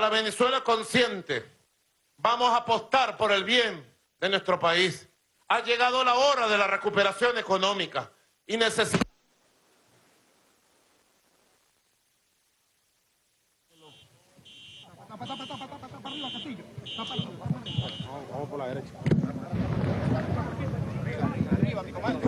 la Venezuela consciente. Vamos a apostar por el bien de nuestro país. Ha llegado la hora de la recuperación económica y necesitamos... Vamos por la derecha. Arriba, mi comando.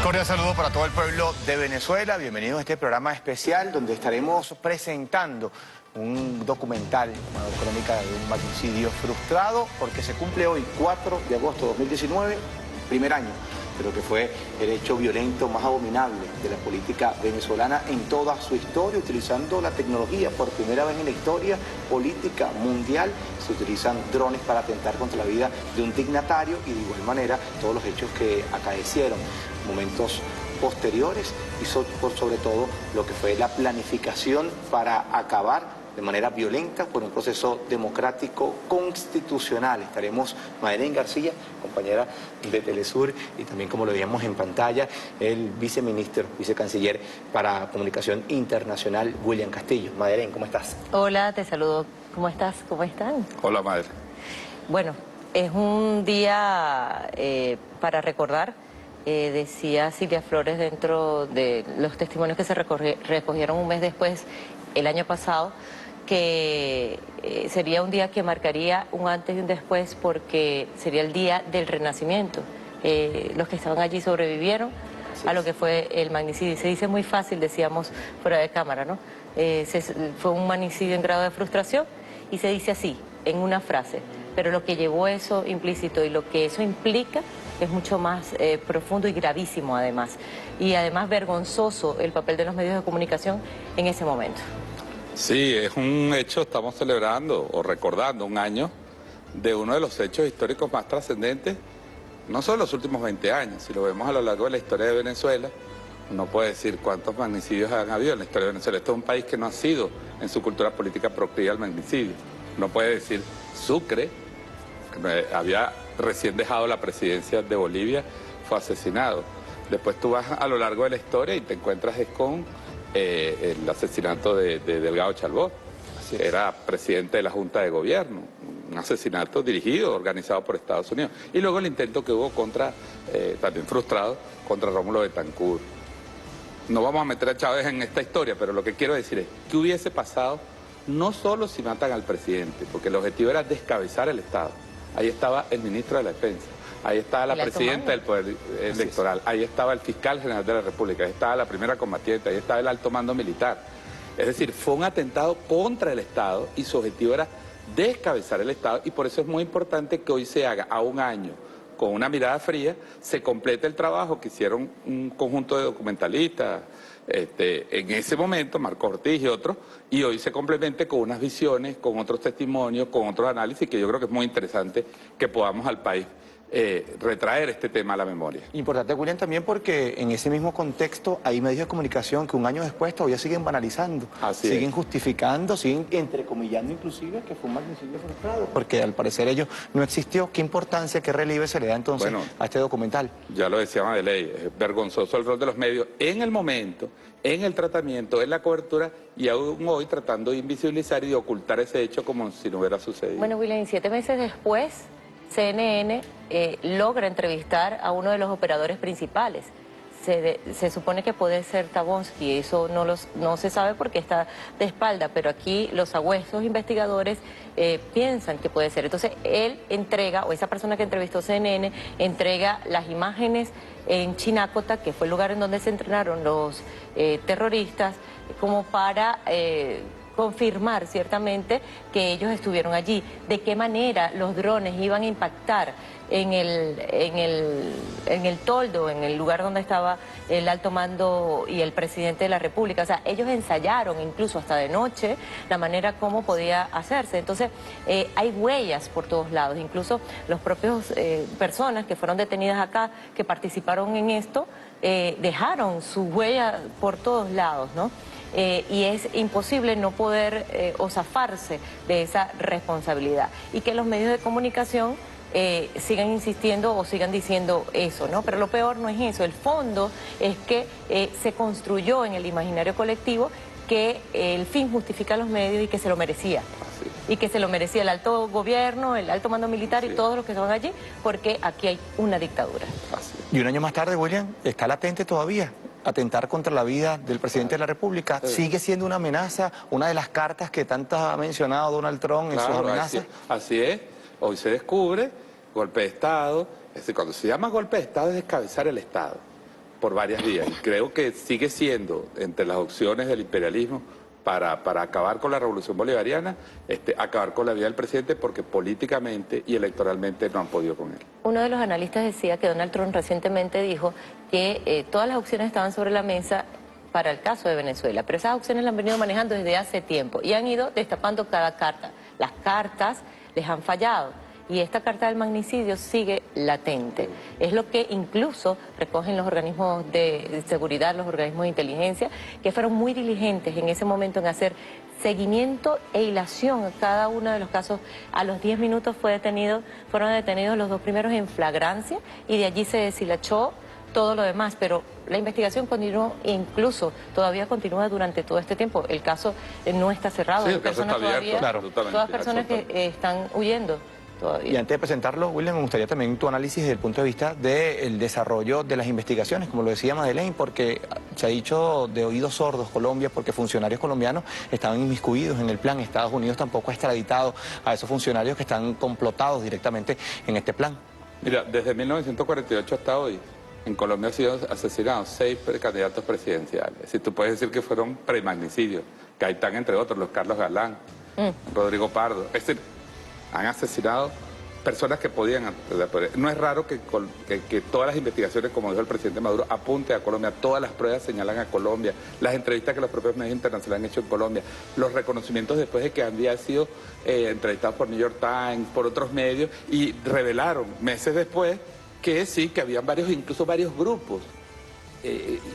Cordial saludo para todo el pueblo de Venezuela. Bienvenidos a este programa especial donde estaremos presentando un documental, una crónica de un magnicidio frustrado, porque se cumple hoy, 4 de agosto de 2019, primer año de lo que fue el hecho violento más abominable de la política venezolana en toda su historia, utilizando la tecnología. Por primera vez en la historia política mundial se utilizan drones para atentar contra la vida de un dignatario, y de igual manera todos los hechos que acaecieron, momentos posteriores, y sobre todo lo que fue la planificación para acabar de manera violenta por un proceso democrático constitucional. Estaremos Madeleine García, compañera de Telesur, y también, como lo veíamos en pantalla, el vicecanciller para Comunicación Internacional, William Castillo. Madeleine, ¿cómo estás? Hola, te saludo. ¿Cómo estás? ¿Cómo están? Hola, madre. Bueno, es un día para recordar. Decía Silvia Flores dentro de los testimonios que se recogieron un mes después, el año pasado, que sería un día que marcaría un antes y un después, porque sería el día del renacimiento. Los que estaban allí sobrevivieron a lo que fue el magnicidio. Se dice muy fácil, decíamos fuera de cámara, ¿no? Fue un magnicidio en grado de frustración, y se dice así, en una frase, pero lo que llevó eso implícito y lo que eso implica es mucho más profundo y gravísimo además. Y además vergonzoso el papel de los medios de comunicación en ese momento. Sí, es un hecho, estamos celebrando o recordando un año de uno de los hechos históricos más trascendentes, no solo los últimos 20 años, si lo vemos a lo largo de la historia de Venezuela, uno puede decir cuántos magnicidios han habido en la historia de Venezuela. Este es un país que no ha sido en su cultura política proclive al magnicidio. Uno puede decir Sucre, que había recién dejado la presidencia de Bolivia, fue asesinado. Después tú vas a lo largo de la historia y te encuentras con el asesinato de Delgado Chalbaud. Era presidente de la Junta de Gobierno, un asesinato dirigido, organizado por Estados Unidos. Y luego el intento que hubo contra, también frustrado, contra Rómulo Betancourt. No vamos a meter a Chávez en esta historia, pero lo que quiero decir es, ¿qué hubiese pasado no solo si matan al presidente? Porque el objetivo era descabezar el Estado. Ahí estaba el ministro de la Defensa, ahí estaba la presidenta del Poder Electoral, ahí estaba el fiscal general de la República, ahí estaba la primera combatiente, ahí estaba el alto mando militar. Es decir, fue un atentado contra el Estado y su objetivo era descabezar el Estado, y por eso es muy importante que hoy se haga, a un año, con una mirada fría, se complete el trabajo que hicieron un conjunto de documentalistas, en ese momento, Marco Ortiz y otros, y hoy se complemente con unas visiones, con otros testimonios, con otros análisis, que yo creo que es muy interesante que podamos al país retraer este tema a la memoria. Importante, William, también porque en ese mismo contexto hay medios de comunicación que un año después todavía siguen banalizando, siguen justificando, siguen entrecomillando inclusive que fue un magnicidio frustrado, porque al parecer ello no existió. ¿Qué importancia, qué relieve se le da entonces a este documental? Ya lo decía Madeleine, es vergonzoso el rol de los medios en el momento, en el tratamiento, en la cobertura, y aún hoy tratando de invisibilizar y de ocultar ese hecho como si no hubiera sucedido. Bueno, William, 7 meses después, CNN logra entrevistar a uno de los operadores principales. Se supone que puede ser Tabonsky, eso no se sabe porque está de espalda, pero aquí los agüesos investigadores piensan que puede ser. Entonces él entrega, o esa persona que entrevistó CNN, entrega las imágenes en Chinácota, que fue el lugar en donde se entrenaron los terroristas, como para confirmar ciertamente que ellos estuvieron allí, de qué manera los drones iban a impactar, en el toldo, en el lugar donde estaba el alto mando y el presidente de la República. O sea, ellos ensayaron incluso hasta de noche la manera como podía hacerse. Entonces, hay huellas por todos lados. Incluso los propios personas que fueron detenidas acá, que participaron en esto, dejaron su huella por todos lados, ¿no? Y es imposible no poder o zafarse de esa responsabilidad. Y que los medios de comunicación sigan insistiendo o sigan diciendo eso, ¿no? Pero lo peor no es eso, el fondo es que se construyó en el imaginario colectivo que el fin justifica los medios y que se lo merecía. Y que se lo merecía el alto gobierno, el alto mando militar y todos los que estaban allí, porque aquí hay una dictadura. Y un año más tarde, William, está latente todavía atentar contra la vida del presidente de la República. Sigue siendo una amenaza, una de las cartas que tanto ha mencionado Donald Trump en sus amenazas. Así es. Hoy se descubre golpe de Estado. Es decir, cuando se llama golpe de Estado es descabezar el Estado por varias vías. Y creo que sigue siendo entre las opciones del imperialismo para acabar con la revolución bolivariana, acabar con la vida del presidente, porque políticamente y electoralmente no han podido con él. Uno de los analistas decía que Donald Trump recientemente dijo que todas las opciones estaban sobre la mesa para el caso de Venezuela, pero esas opciones las han venido manejando desde hace tiempo y han ido destapando cada carta. Las cartas les han fallado y esta carta del magnicidio sigue latente. Es lo que incluso recogen los organismos de seguridad, los organismos de inteligencia, que fueron muy diligentes en ese momento en hacer seguimiento e hilación a cada uno de los casos. A los 10 minutos fueron detenidos los dos primeros en flagrancia y de allí se deshilachó todo lo demás, pero la investigación continuó e incluso todavía continúa durante todo este tiempo. El caso no está cerrado. Sí, el caso está abierto, claro. Todas personas que están huyendo todavía. Y antes de presentarlo, William, me gustaría también tu análisis desde el punto de vista del desarrollo de las investigaciones, como lo decía Madeleine, porque se ha dicho de oídos sordos Colombia, porque funcionarios colombianos estaban inmiscuidos en el plan. Estados Unidos tampoco ha extraditado a esos funcionarios que están complotados directamente en este plan. Mira, desde 1948 hasta hoy, en Colombia han sido asesinados 6 candidatos presidenciales. Es decir, tú puedes decir que fueron premagnicidios, que ahí están entre otros los Carlos Galán, Rodrigo Pardo. Es decir, han asesinado personas que podían... No es raro que todas las investigaciones, como dijo el presidente Maduro, apunten a Colombia. Todas las pruebas señalan a Colombia. Las entrevistas que los propios medios internacionales han hecho en Colombia. Los reconocimientos después de que había sido entrevistados por New York Times, por otros medios, y revelaron meses después que sí, que habían incluso varios grupos.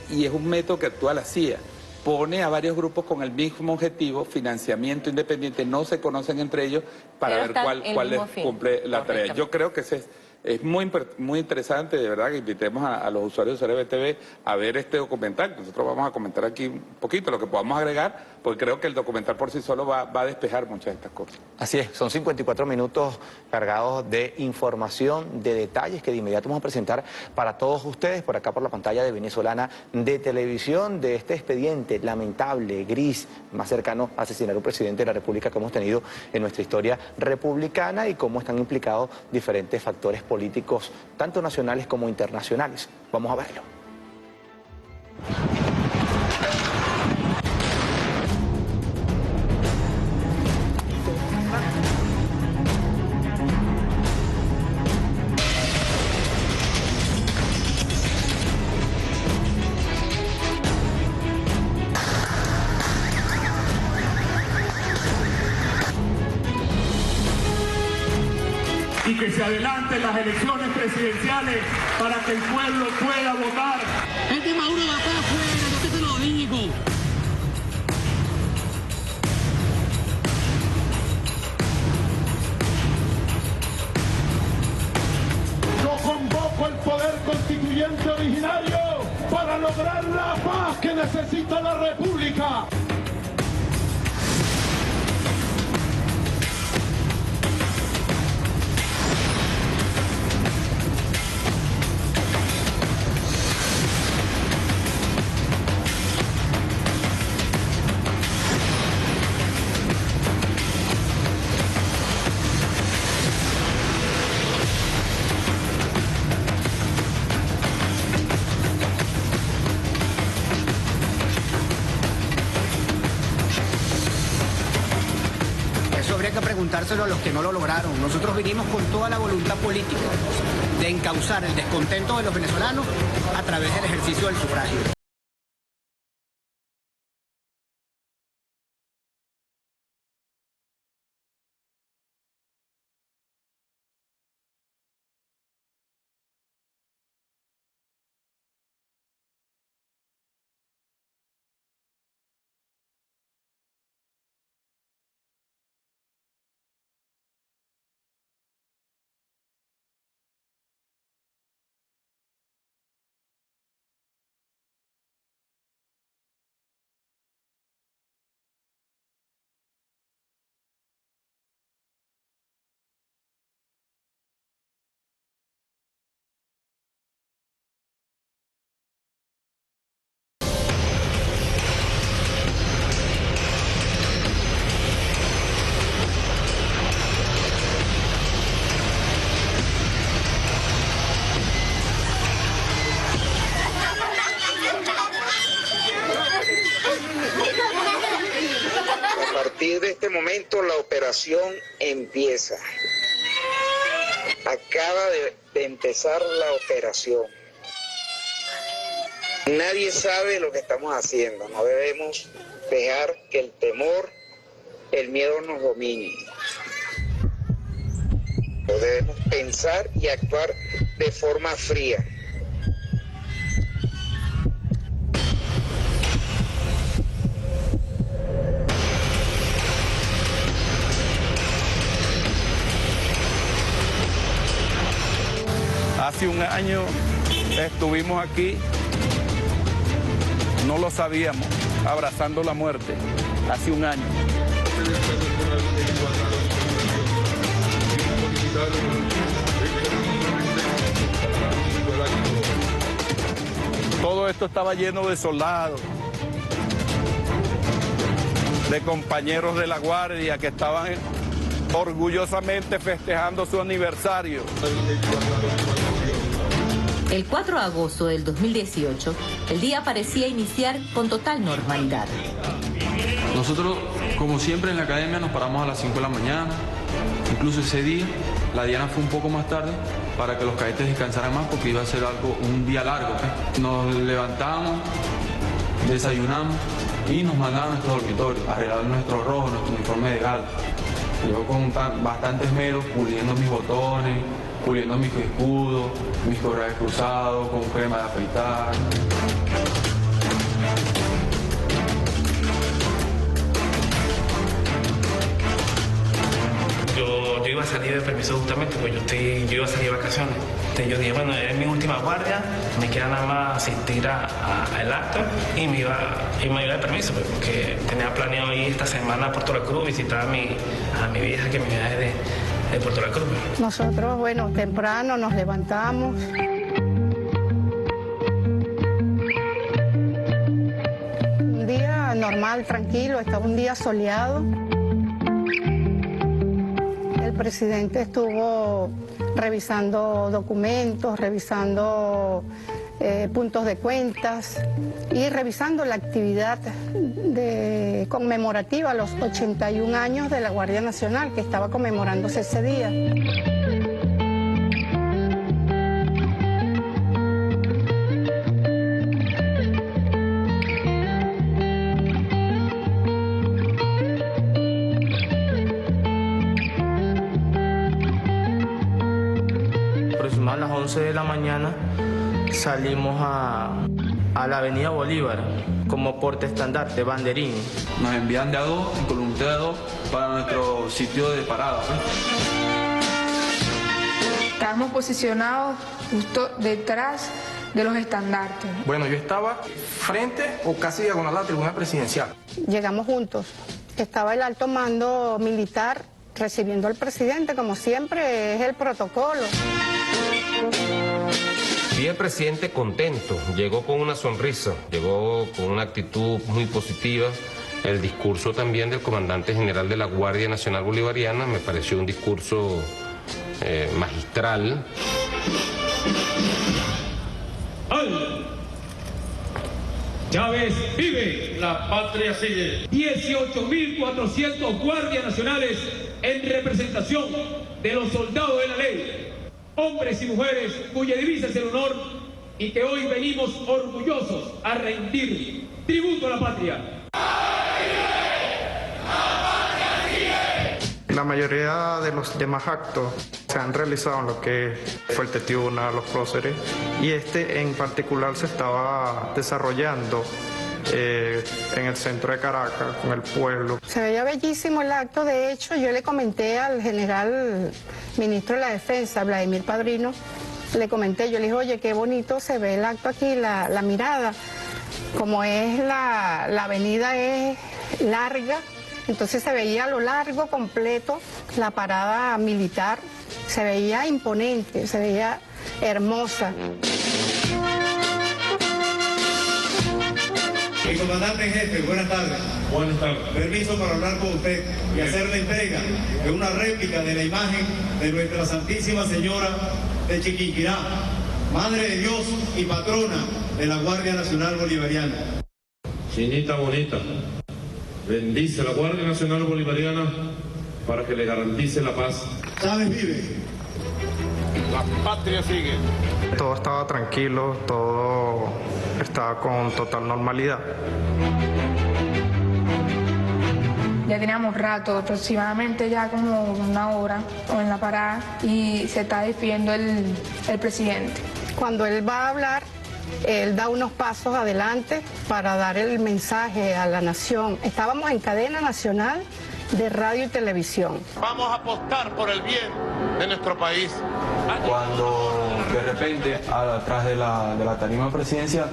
Y es un método que actúa la CIA. Pone a varios grupos con el mismo objetivo, financiamiento independiente, no se conocen entre ellos para ver cuál les cumple la tarea. Yo creo que ese es muy interesante, de verdad, que invitemos a los usuarios de CRB a ver este documental. Nosotros vamos a comentar aquí un poquito lo que podamos agregar, porque creo que el documental por sí solo va a despejar muchas de estas cosas. Así es, son 54 minutos cargados de información, de detalles que de inmediato vamos a presentar para todos ustedes por acá por la pantalla de Venezolana de Televisión, de este expediente lamentable, gris, más cercano a asesinar a un presidente de la República que hemos tenido en nuestra historia republicana y cómo están implicados diferentes factores políticos, tanto nacionales como internacionales. Vamos a verlo. Y que se adelanten las elecciones presidenciales para que el pueblo pueda votar. Este Maduro va para afuera, yo te lo digo. Yo convoco el poder constituyente originario para lograr la paz que necesita la República. preguntárselo a los que no lo lograron. Nosotros vinimos con toda la voluntad política de encauzar el descontento de los venezolanos a través del ejercicio del sufragio. A partir de este momento la operación empieza. Acaba de empezar la operación. Nadie sabe lo que estamos haciendo. No debemos dejar que el temor, el miedo nos domine. Debemos pensar y actuar de forma fría. Hace un año estuvimos aquí, no lo sabíamos, abrazando la muerte, hace un año. Todo esto estaba lleno de soldados, de compañeros de la Guardia que estaban orgullosamente festejando su aniversario. El 4 de agosto del 2018, el día parecía iniciar con total normalidad. Nosotros, como siempre en la academia, nos paramos a las 5 de la mañana. Incluso ese día, la diana fue un poco más tarde para que los cadetes descansaran más porque iba a ser un día largo. Nos levantamos, desayunamos y nos mandaban a nuestro dormitorio, a arreglar nuestro rojo, nuestro uniforme de gala. Yo con bastante esmero, puliendo mis botones, puliendo mis escudos, mis correas cruzados, con crema de afeitar. Yo iba a salir de permiso justamente, pues yo iba a salir de vacaciones. Entonces yo dije, bueno, es mi última guardia, me queda nada más asistir al acto y me iba de permiso, pues, porque tenía planeado ir esta semana a Puerto La Cruz, visitar a mi vieja que me viaje de Puerto La Cruz. Nosotros, bueno, temprano nos levantamos. Un día normal, tranquilo, estaba un día soleado. El presidente estuvo revisando documentos, revisando puntos de cuentas y revisando la actividad conmemorativa a los 81 años de la Guardia Nacional, que estaba conmemorándose ese día. A las 11 de la mañana salimos a la avenida Bolívar como portaestandarte, banderín. Nos envían de a dos, en columna de a dos, para nuestro sitio de parada. Estábamos posicionados justo detrás de los estandartes. Bueno, yo estaba frente o casi diagonal a la tribuna presidencial. Llegamos juntos. Estaba el alto mando militar recibiendo al presidente, como siempre es el protocolo. Vi al presidente contento, llegó con una sonrisa, llegó con una actitud muy positiva. El discurso también del comandante general de la Guardia Nacional Bolivariana me pareció un discurso magistral. Chávez vive, la patria sigue. 18.400 guardias nacionales en representación de los soldados de la ley, hombres y mujeres cuya divisa es el honor y que hoy venimos orgullosos a rendir tributo a la patria. La mayoría de los demás actos se han realizado en lo que fue el Tetiuna, los próceres, y este en particular se estaba desarrollando en el centro de Caracas, con el pueblo. Se veía bellísimo el acto. De hecho, yo le comenté al general ministro de la Defensa, Vladimir Padrino, le comenté, yo le dije, oye, qué bonito se ve el acto aquí, la mirada. Como es la avenida es larga, entonces se veía a lo largo completo la parada militar, se veía imponente, se veía hermosa. Mi comandante en jefe, buenas tardes. Buenas tardes. Permiso para hablar con usted y hacerle entrega de una réplica de la imagen de nuestra Santísima Señora de Chiquinquirá, Madre de Dios y patrona de la Guardia Nacional Bolivariana. Niñita bonita, bendice la Guardia Nacional Bolivariana para que le garantice la paz. Chávez vive. La patria sigue. Todo estaba tranquilo, todo estaba con total normalidad. Ya teníamos rato, aproximadamente ya como una hora en la parada, y se está despidiendo el presidente. Cuando él va a hablar, él da unos pasos adelante para dar el mensaje a la nación. Estábamos en cadena nacional de radio y televisión. Vamos a apostar por el bien de nuestro país. Cuando de repente, atrás de la tarima presidencial,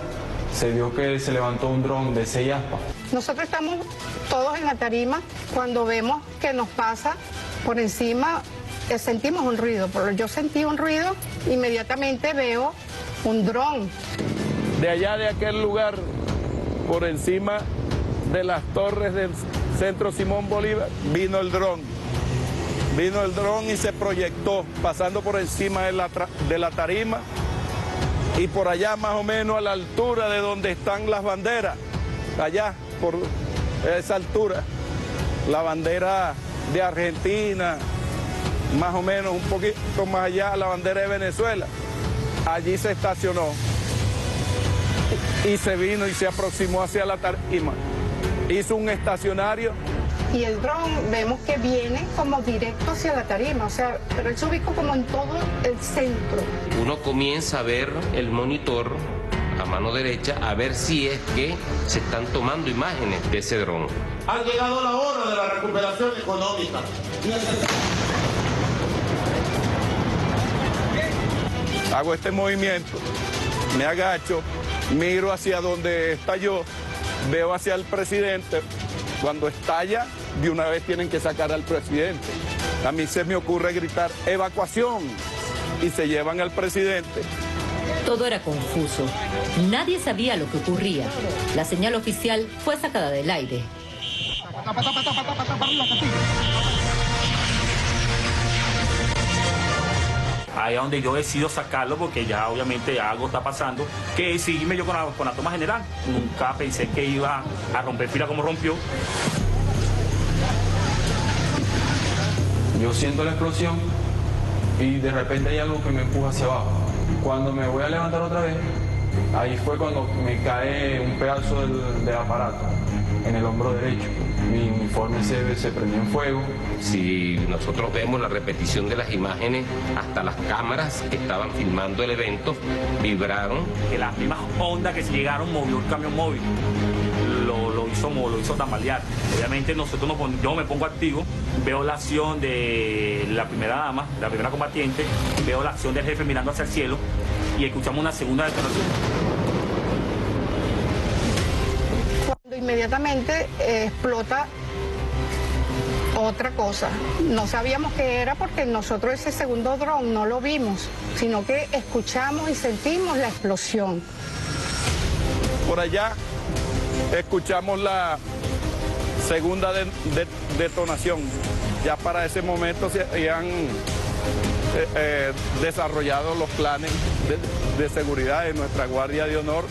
se vio que se levantó un dron de 6 aspas. Nosotros estamos todos en la tarima, cuando vemos que nos pasa por encima, sentimos un ruido. Yo sentí un ruido, inmediatamente veo un dron. De allá de aquel lugar, por encima de las torres del Centro Simón Bolívar, vino el dron. Vino el dron y se proyectó, pasando por encima de la tarima y por allá más o menos a la altura de donde están las banderas, allá por esa altura, la bandera de Argentina, más o menos un poquito más allá la bandera de Venezuela. Allí se estacionó y se vino y se aproximó hacia la tarima. Hizo un estacionario. Y el dron vemos que viene como directo hacia la tarima, o sea, pero él se ubicó como en todo el centro. Uno comienza a ver el monitor a mano derecha, a ver si es que se están tomando imágenes de ese dron. Ha llegado la hora de la recuperación económica. Hago este movimiento, me agacho, miro hacia donde estalló, veo hacia el presidente. Cuando estalla, de una vez tienen que sacar al presidente. A mí se me ocurre gritar ¡evacuación! Y se llevan al presidente. Todo era confuso. Nadie sabía lo que ocurría. La señal oficial fue sacada del aire. Ahí es donde yo decido sacarlo, porque ya obviamente algo está pasando, que seguirme yo con la toma general. Nunca pensé que iba a romper fila como rompió. Yo siento la explosión y de repente hay algo que me empuja hacia abajo. Cuando me voy a levantar otra vez, ahí fue cuando me cae un pedazo del aparato en el hombro derecho. Mi uniforme se prendió en fuego. Si nosotros vemos la repetición de las imágenes, hasta las cámaras que estaban filmando el evento vibraron. Que las mismas ondas que se llegaron movió el camión móvil. Lo hizo tambalear. Obviamente yo me pongo activo, veo la acción de la primera dama, la primera combatiente, veo la acción del jefe mirando hacia el cielo y escuchamos una segunda detonación. Cuando inmediatamente explota otra cosa. No sabíamos qué era porque nosotros ese segundo dron no lo vimos, sino que escuchamos y sentimos la explosión. Por allá escuchamos la segunda detonación. Ya para ese momento se habían desarrollado los planes de seguridad de nuestra Guardia de Honor,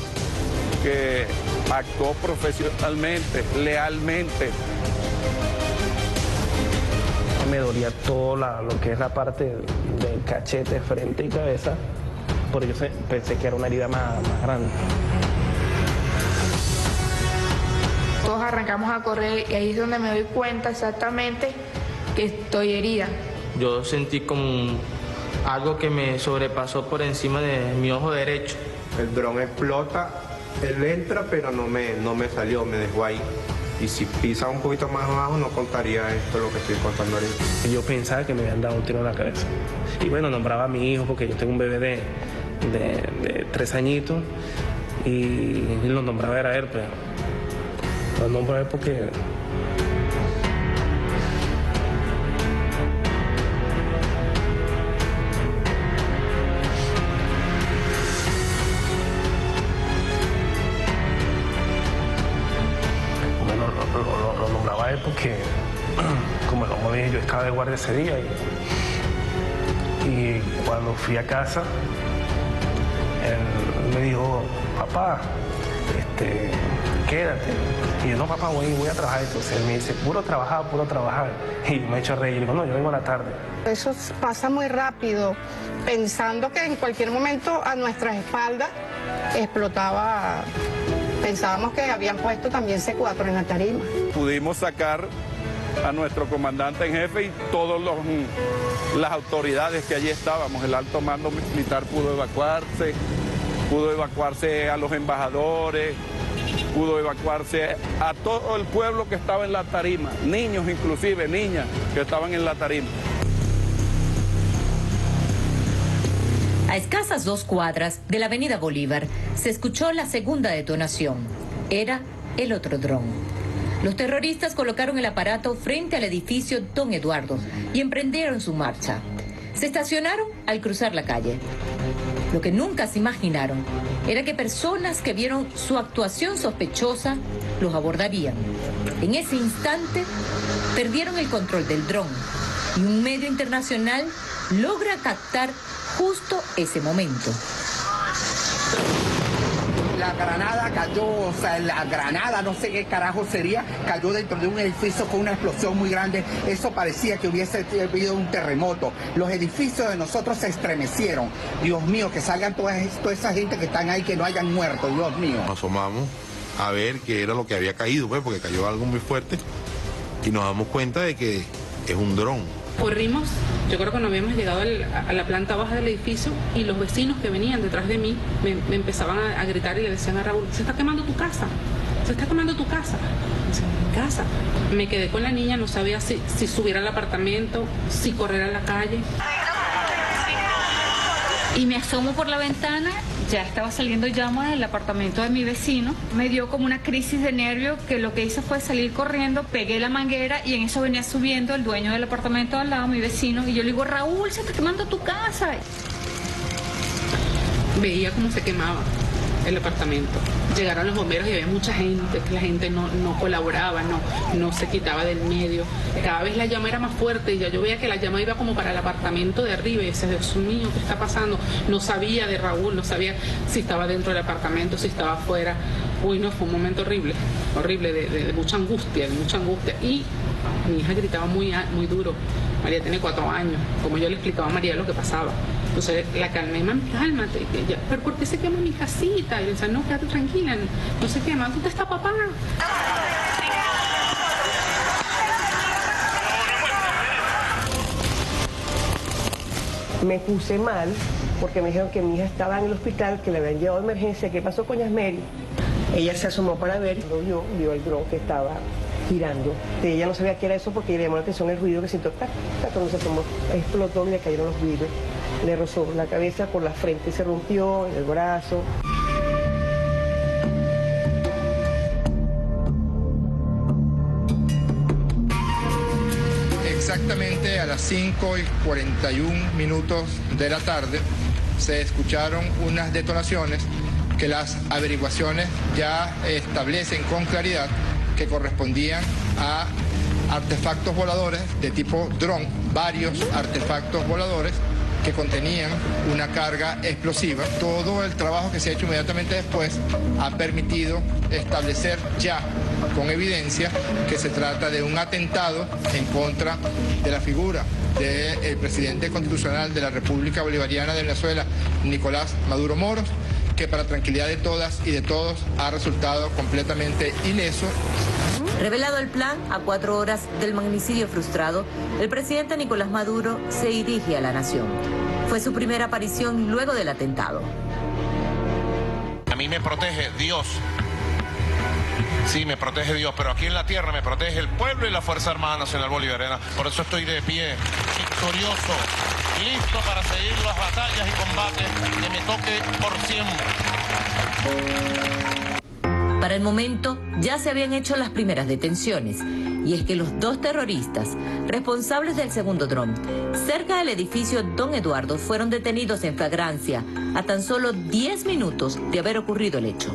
que actuó profesionalmente, lealmente. me dolía todo lo que es la parte del cachete, frente y cabeza, porque yo pensé que era una herida más grande. Todos arrancamos a correr y ahí es donde me doy cuenta exactamente que estoy herida. Yo sentí como algo que me sobrepasó por encima de mi ojo derecho. El dron explota, él entra, pero no me salió, me dejó ahí. Y si pisa un poquito más abajo, no contaría esto lo que estoy contando ahorita. Yo pensaba que me habían dado un tiro en la cabeza. Y bueno, nombraba a mi hijo, porque yo tengo un bebé de 3 añitos, y lo nombraba era él, pero lo nombraba él porque... Lo nombraba él porque, como dije, yo estaba de guardia ese día y cuando fui a casa, él me dijo, papá, quédate. Y yo, no, papá, voy a trabajar. Entonces él me dice, puro trabajar. Y me echo a reír y digo, no, yo vengo a la tarde. Eso pasa muy rápido, pensando que en cualquier momento a nuestras espaldas explotaba. Pensábamos que habían puesto también C4 en la tarima. Pudimos sacar a nuestro comandante en jefe y todas las autoridades que allí estábamos. El alto mando militar pudo evacuarse a los embajadores, pudo evacuarse a todo el pueblo que estaba en la tarima, niños inclusive, niñas que estaban en la tarima. A escasas 2 cuadras de la avenida Bolívar se escuchó la segunda detonación. Era el otro dron. Los terroristas colocaron el aparato frente al edificio Don Eduardo y emprendieron su marcha. Se estacionaron al cruzar la calle. Lo que nunca se imaginaron era que personas que vieron su actuación sospechosa los abordarían. En ese instante perdieron el control del dron y un medio internacional logra captar justo ese momento. La granada cayó, o sea, la granada, no sé qué carajo sería, cayó dentro de un edificio con una explosión muy grande. Eso parecía que hubiese habido un terremoto. Los edificios de nosotros se estremecieron. Dios mío, que salgan toda esa gente que están ahí, que no hayan muerto, Dios mío. Nos asomamos a ver qué era lo que había caído, pues, porque cayó algo muy fuerte, y nos damos cuenta de que es un dron. Corrimos, yo creo que no habíamos llegado a la planta baja del edificio y los vecinos que venían detrás de mí me empezaban a gritar y le decían a Raúl, se está quemando tu casa, se está quemando tu casa. Mi casa. Me quedé con la niña, no sabía si subir al apartamento, si correr a la calle. Y me asomo por la ventana, ya estaba saliendo llama del apartamento de mi vecino. Me dio como una crisis de nervio que lo que hice fue salir corriendo, pegué la manguera y en eso venía subiendo el dueño del apartamento al lado, mi vecino, y yo le digo, Raúl, se está quemando tu casa. Veía cómo se quemaba el apartamento. Llegaron los bomberos y había mucha gente, que la gente no colaboraba, no se quitaba del medio. Cada vez la llama era más fuerte y ya yo veía que la llama iba como para el apartamento de arriba y decía, Dios mío, ¿qué está pasando? No sabía de Raúl, no sabía si estaba dentro del apartamento, si estaba afuera. Uy, no, fue un momento horrible, de mucha angustia, Y mi hija gritaba muy duro. María tiene 4 años, como yo le explicaba a María lo que pasaba. Entonces la calmé, mami, cálmate. ¿Pero por qué se quema mi casita? Y le decía, no, quédate tranquila, no se quema. ¿Dónde está papá? Me puse mal porque me dijeron que mi hija estaba en el hospital, que le habían llevado a emergencia. ¿Qué pasó con Yasmeri? Ella se asomó para ver, vio el dron que estaba girando. Ella no sabía qué era eso porque le llamó la atención el ruido que sintió. Cuando se tomó, explotó y le cayeron los vidrios. Le rozó la cabeza por la frente, se rompió el brazo. Exactamente a las 5:41 de la tarde se escucharon unas detonaciones que las averiguaciones ya establecen con claridad que correspondían a artefactos voladores de tipo dron, varios artefactos voladores que contenían una carga explosiva. Todo el trabajo que se ha hecho inmediatamente después ha permitido establecer ya con evidencia que se trata de un atentado en contra de la figura del presidente constitucional de la República Bolivariana de Venezuela, Nicolás Maduro Moros, que para tranquilidad de todas y de todos ha resultado completamente ileso. Revelado el plan, a 4 horas del magnicidio frustrado, el presidente Nicolás Maduro se dirige a la nación. Fue su primera aparición luego del atentado. A mí me protege Dios. Sí, me protege Dios, pero aquí en la tierra me protege el pueblo y la Fuerza Armada Nacional Bolivariana. Por eso estoy de pie, victorioso, listo para seguir las batallas y combates que me toque por siempre. Para el momento, ya se habían hecho las primeras detenciones. Y es que los 2 terroristas responsables del segundo dron, cerca del edificio Don Eduardo, fueron detenidos en flagrancia a tan solo 10 minutos de haber ocurrido el hecho.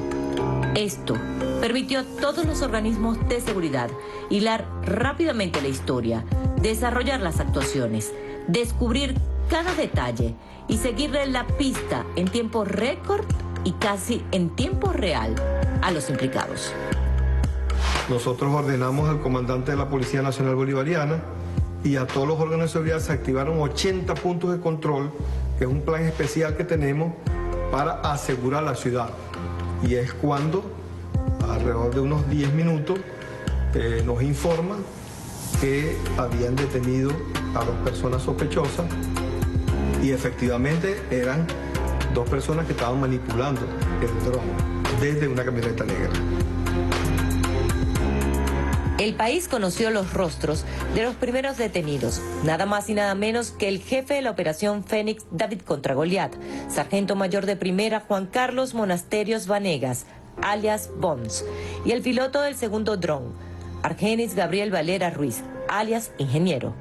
Esto permitió a todos los organismos de seguridad hilar rápidamente la historia, desarrollar las actuaciones, descubrir cada detalle y seguirle la pista en tiempo récord y casi en tiempo real a los implicados. Nosotros ordenamos al comandante de la Policía Nacional Bolivariana y a todos los órganos de seguridad se activaron 80 puntos de control, que es un plan especial que tenemos para asegurar la ciudad. Y es cuando, alrededor de unos 10 minutos, nos informan que habían detenido a 2 personas sospechosas y efectivamente eran 2 personas que estaban manipulando el dron desde una camioneta negra. El país conoció los rostros de los primeros detenidos, nada más y nada menos que el jefe de la operación Fénix David contra Goliat, sargento mayor de primera Juan Carlos Monasterios Vanegas, alias Bones, y el piloto del segundo dron, Argenis Gabriel Valera Ruiz, alias Ingeniero.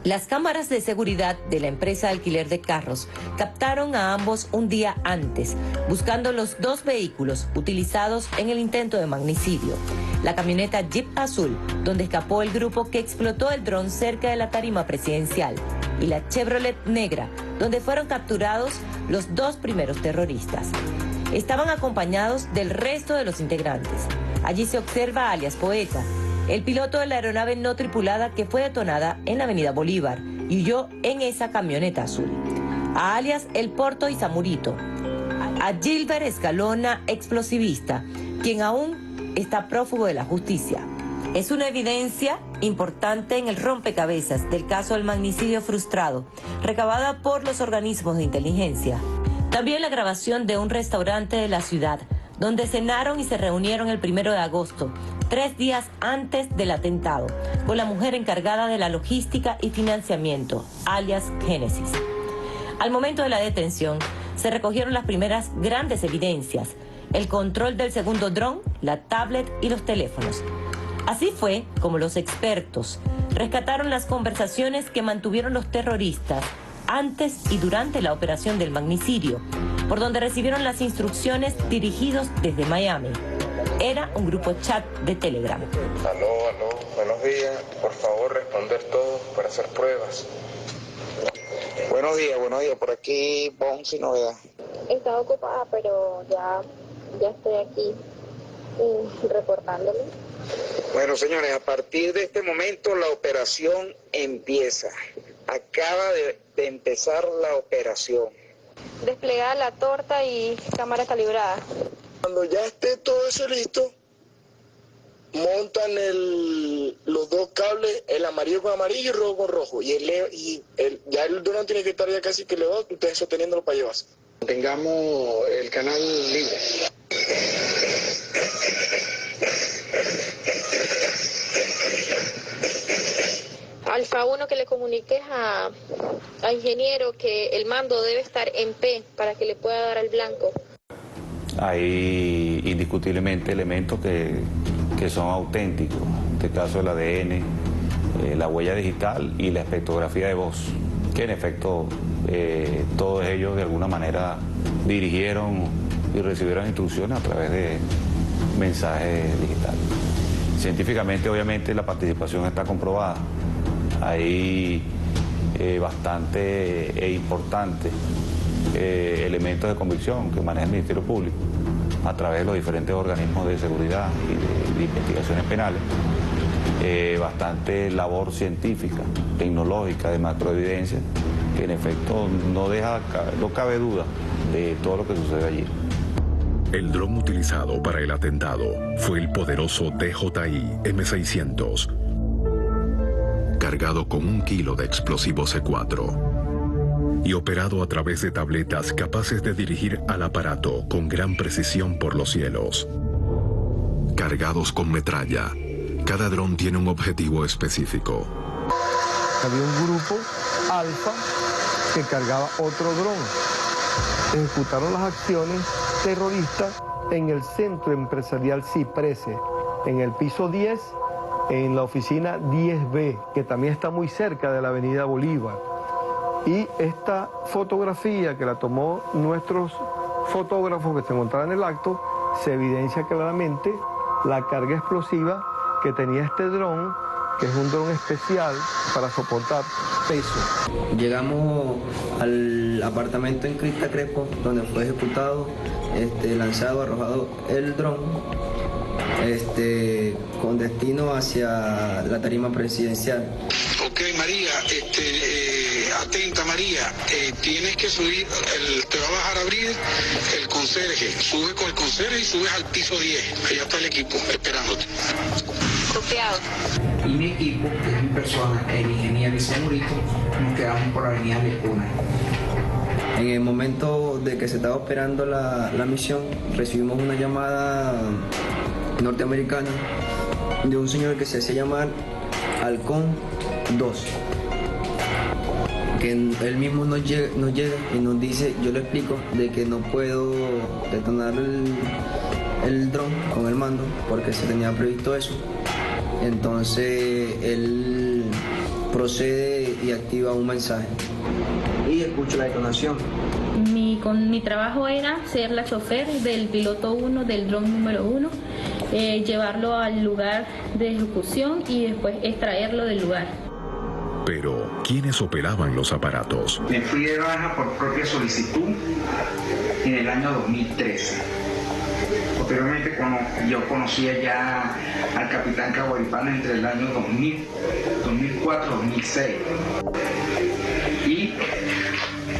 Las cámaras de seguridad de la empresa de alquiler de carros captaron a ambos un día antes, buscando los 2 vehículos utilizados en el intento de magnicidio. La camioneta Jeep azul, donde escapó el grupo que explotó el dron cerca de la tarima presidencial, y la Chevrolet negra, donde fueron capturados los 2 primeros terroristas. Estaban acompañados del resto de los integrantes. Allí se observa a alias Poeta, el piloto de la aeronave no tripulada que fue detonada en la avenida Bolívar y huyó en esa camioneta azul. A alias El Porto y Zamurito. A Gilbert Escalona, explosivista, quien aún está prófugo de la justicia. Es una evidencia importante en el rompecabezas del caso del magnicidio frustrado, recabada por los organismos de inteligencia. También la grabación de un restaurante de la ciudad, donde cenaron y se reunieron el 1 de agosto, 3 días antes del atentado, con la mujer encargada de la logística y financiamiento, alias Génesis. Al momento de la detención, se recogieron las primeras grandes evidencias: el control del segundo dron, la tablet y los teléfonos. Así fue como los expertos rescataron las conversaciones que mantuvieron los terroristas antes y durante la operación del magnicidio, por donde recibieron las instrucciones dirigidos desde Miami. Era un grupo chat de Telegram. Aló, buenos días. Por favor, responder todo para hacer pruebas. Buenos días. Por aquí, Bones y novedad. Estaba ocupada, pero ya estoy aquí reportándole. Bueno, señores, a partir de este momento la operación empieza. Acaba de empezar la operación. Desplegada la torta y cámara calibrada. Cuando ya esté todo eso listo, montan los 2 cables, el amarillo con amarillo y rojo con rojo. Ya el dron tiene que estar ya casi que elevado, ustedes sosteniéndolo para llevarse. Tengamos el canal libre. Alfa 1, que le comuniques a ingeniero que el mando debe estar en P para que le pueda dar al blanco. Hay indiscutiblemente elementos que son auténticos, en este caso el ADN, la huella digital y la espectrografía de voz, que en efecto todos ellos de alguna manera dirigieron y recibieron instrucciones a través de mensajes digitales. Científicamente, obviamente, la participación está comprobada. Hay bastante importante elementos de convicción que maneja el Ministerio Público a través de los diferentes organismos de seguridad y de investigaciones penales, bastante labor científica, tecnológica, de macroevidencia, que en efecto no cabe duda de todo lo que sucede allí. El dron utilizado para el atentado fue el poderoso DJI M600, cargado con 1 kilo de explosivo C4 y operado a través de tabletas capaces de dirigir al aparato con gran precisión por los cielos. Cargados con metralla, cada dron tiene un objetivo específico. Había un grupo alfa que cargaba otro dron. Ejecutaron las acciones terroristas en el centro empresarial Ciprese, en el piso 10, en la oficina 10B, que también está muy cerca de la avenida Bolívar. Y esta fotografía que la tomó nuestros fotógrafos que se encontraban en el acto, se evidencia claramente la carga explosiva que tenía este dron, que es un dron especial para soportar peso. Llegamos al apartamento en Crista Crespo, donde fue ejecutado, lanzado, arrojado el dron, con destino hacia la tarima presidencial. Ok, María, atenta María, tienes que subir, te va a bajar a abrir el conserje, sube con el conserje y subes al piso 10, allá está el equipo esperándote. Copiado. Y mi equipo, que es mi persona, el ingeniero y Segurito, nos quedamos por la avenida Lecuna. En el momento de que se estaba operando la misión, recibimos una llamada norteamericana de un señor que se hacía llamar Halcón 2, que él mismo nos llega y nos dice, yo le explico, de que no puedo detonar el dron con el mando porque se tenía previsto eso. Entonces él procede y activa un mensaje y escucho la detonación. Mi trabajo era ser la chofer del piloto 1 del dron número 1, llevarlo al lugar de ejecución y después extraerlo del lugar. Pero, ¿quiénes operaban los aparatos? Me fui de baja por propia solicitud en el año 2013. Posteriormente, cuando yo conocía ya al capitán Caguaripana entre el año 2004-2006. Y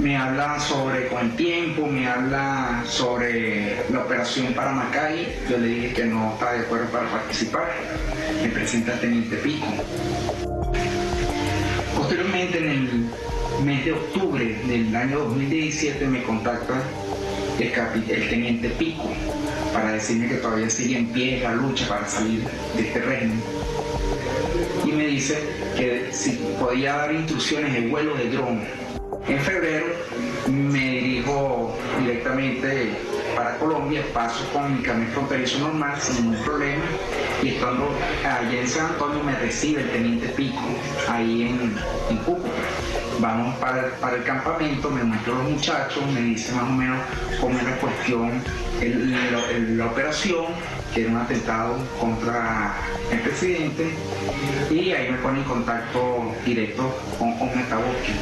me habla sobre con el tiempo, me habla sobre la operación para Macay. Yo le dije que no estaba de acuerdo para participar. Me presenta el teniente Pico. Posteriormente, en el mes de octubre del año 2017, me contacta el teniente Pico para decirme que todavía sigue en pie la lucha para salir de este régimen. Y me dice que si podía dar instrucciones de vuelo de dron. En febrero me dirijo directamente para Colombia, paso con mi camión fronterizo normal sin ningún problema, y estando allá en San Antonio me recibe el teniente Pico, ahí en Cúcuta. Vamos para el campamento, me muestro a los muchachos, me dice más o menos cómo es la cuestión, la operación, que era un atentado contra el presidente, y ahí me pone en contacto directo con Metaboski.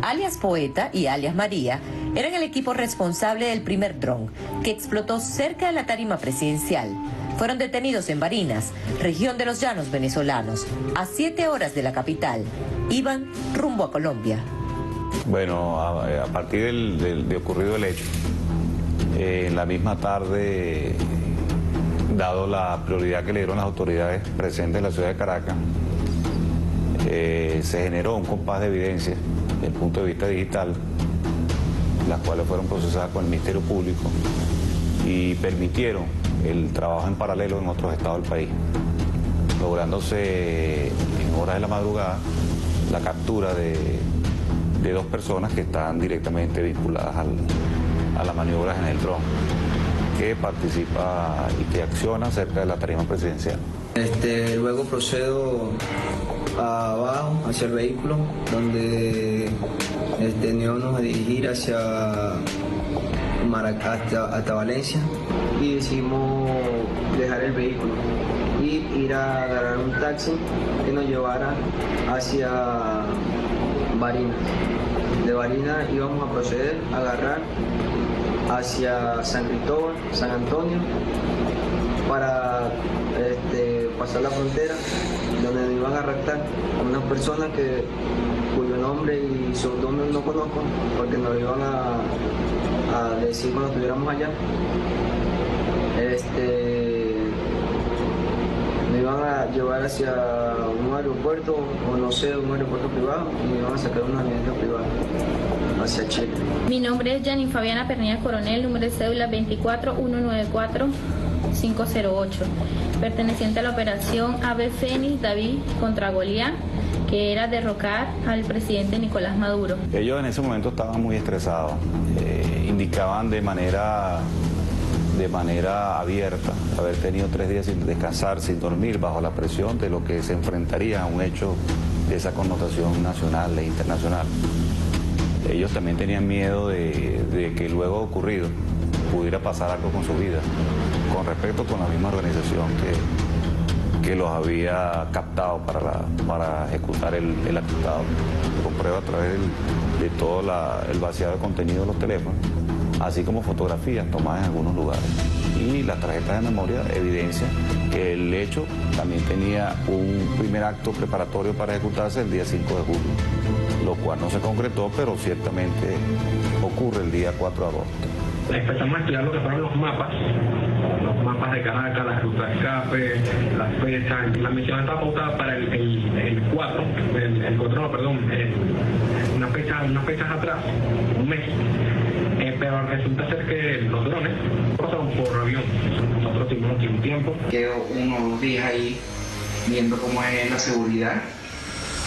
Alias Poeta y alias María eran el equipo responsable del primer dron, que explotó cerca de la tarima presidencial. Fueron detenidos en Barinas, región de los Llanos venezolanos, a 7 horas de la capital. Iban rumbo a Colombia. Bueno, a partir de ocurrido el hecho, en la misma tarde, dado la prioridad que le dieron las autoridades presentes en la ciudad de Caracas, se generó un compás de evidencia desde el punto de vista digital, las cuales fueron procesadas con el Ministerio Público y permitieron el trabajo en paralelo en otros estados del país, lográndose en horas de la madrugada la captura de 2 personas que están directamente vinculadas a las maniobras en el dron, que participa y que acciona cerca de la tarima presidencial. Luego procedo abajo, hacia el vehículo, donde nos a dirigir hacia hasta Valencia, y decidimos dejar el vehículo y ir a agarrar un taxi que nos llevara hacia Barinas. De Barinas íbamos a proceder a agarrar hacia San Cristóbal, San Antonio, para pasar la frontera, donde nos iban a arrestar a unas personas cuyo nombre y sobrenombre no conozco, porque nos lo iban a decir cuando estuviéramos allá. Me iban a llevar hacia un aeropuerto, o no sé, un aeropuerto privado, y me iban a sacar una avioneta privada hacia Chile. Mi nombre es Janine Fabiana Pernilla Coronel, número de cédula 24194-508, perteneciente a la operación Ave Fénix David contra Goliat, que era derrocar al presidente Nicolás Maduro. Ellos en ese momento estaban muy estresados, indicaban de manera abierta haber tenido 3 días sin descansar, sin dormir, bajo la presión de lo que se enfrentaría a un hecho de esa connotación nacional e internacional. Ellos también tenían miedo de que luego ocurrido pudiera pasar algo con su vida, con respecto con la misma organización que los había captado para ejecutar el atentado. Se comprueba a través de todo el vaciado de contenido de los teléfonos, así como fotografías tomadas en algunos lugares. Y las tarjetas de memoria evidencian que el hecho también tenía un primer acto preparatorio para ejecutarse el día 5 de julio, lo cual no se concretó, pero ciertamente ocurre el día 4 de agosto. Empezamos a estudiar lo que fueron los mapas de Caracas, las rutas de escape, las fechas. La misión está pautada para el 4, unas fechas atrás, un mes. Pero resulta ser que los drones pasaron por avión. Nosotros tuvimos aquí un tiempo. Quedo 1 o 2 días ahí viendo cómo es la seguridad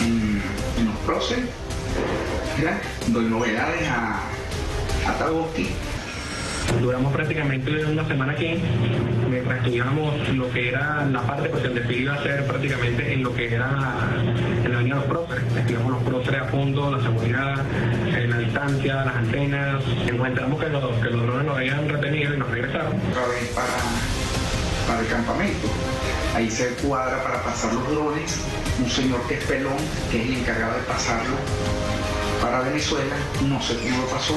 en los próceres. Doy novedades a Taboski. Duramos prácticamente una semana aquí, mientras estudiábamos lo que era la parte, pues el desfile iba a ser prácticamente en lo que era en la avenida de los próceres. Estudiamos los próceres a fondo, la seguridad, la distancia, las antenas. Nos enteramos que los drones nos habían retenido y nos regresaron. Otra vez para el campamento. Ahí se cuadra para pasar los drones un señor que es pelón, que es el encargado de pasarlo para Venezuela. No sé cómo lo pasó.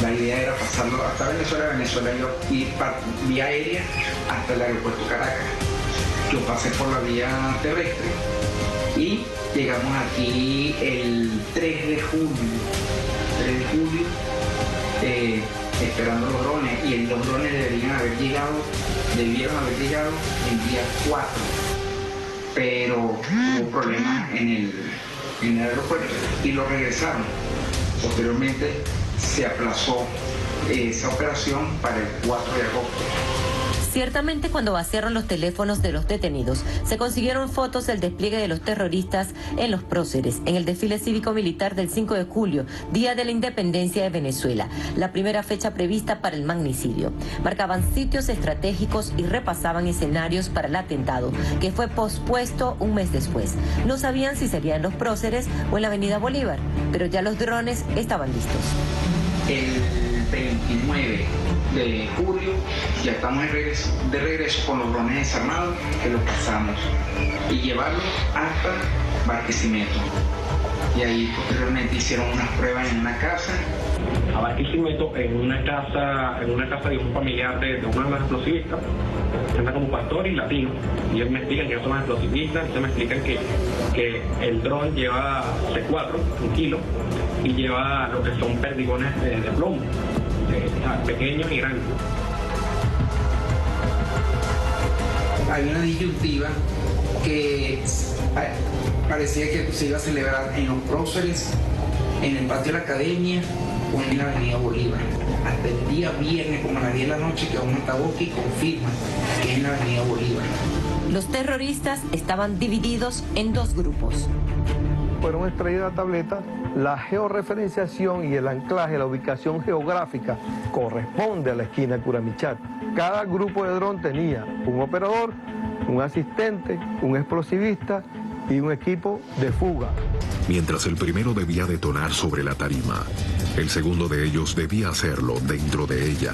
La idea era pasarlo hasta Venezuela ir vía aérea hasta el aeropuerto Caracas. Yo pasé por la vía terrestre y llegamos aquí el 3 de julio, esperando los drones, y los drones debieron haber llegado el día 4, pero hubo problemas en el aeropuerto y lo regresaron. Posteriormente se aplazó esa operación para el 4 de agosto. Ciertamente, cuando vaciaron los teléfonos de los detenidos, se consiguieron fotos del despliegue de los terroristas en los próceres, en el desfile cívico-militar del 5 de julio, Día de la Independencia de Venezuela, la primera fecha prevista para el magnicidio. Marcaban sitios estratégicos y repasaban escenarios para el atentado, que fue pospuesto un mes después. No sabían si sería en los próceres o en la avenida Bolívar, pero ya los drones estaban listos. El 29 de julio ya estamos de regreso con los drones desarmados, que los pasamos y llevarlos hasta Barquisimeto. Y ahí posteriormente hicieron unas pruebas en una casa. A Barquisimeto, en una casa de un familiar de uno de los explosivistas, anda como pastor y latino, y ellos me explican que ellos son los explosivistas. Ellos me explican que el dron lleva C4, 1 kilo, y lleva lo que son perdigones de plomo, pequeños y grandes. Hay una disyuntiva que parecía que se iba a celebrar en los próceres, en el patio de la academia o en la avenida Bolívar. Hasta el día viernes, como a las 10 de la noche, que vamos a Taboski y confirman que es en la avenida Bolívar. Los terroristas estaban divididos en 2 grupos. Fueron extraídas la tableta, la georreferenciación y el anclaje, la ubicación geográfica, corresponde a la esquina de Curamichat. Cada grupo de dron tenía un operador, un asistente, un explosivista y un equipo de fuga. Mientras el primero debía detonar sobre la tarima, el segundo de ellos debía hacerlo dentro de ella,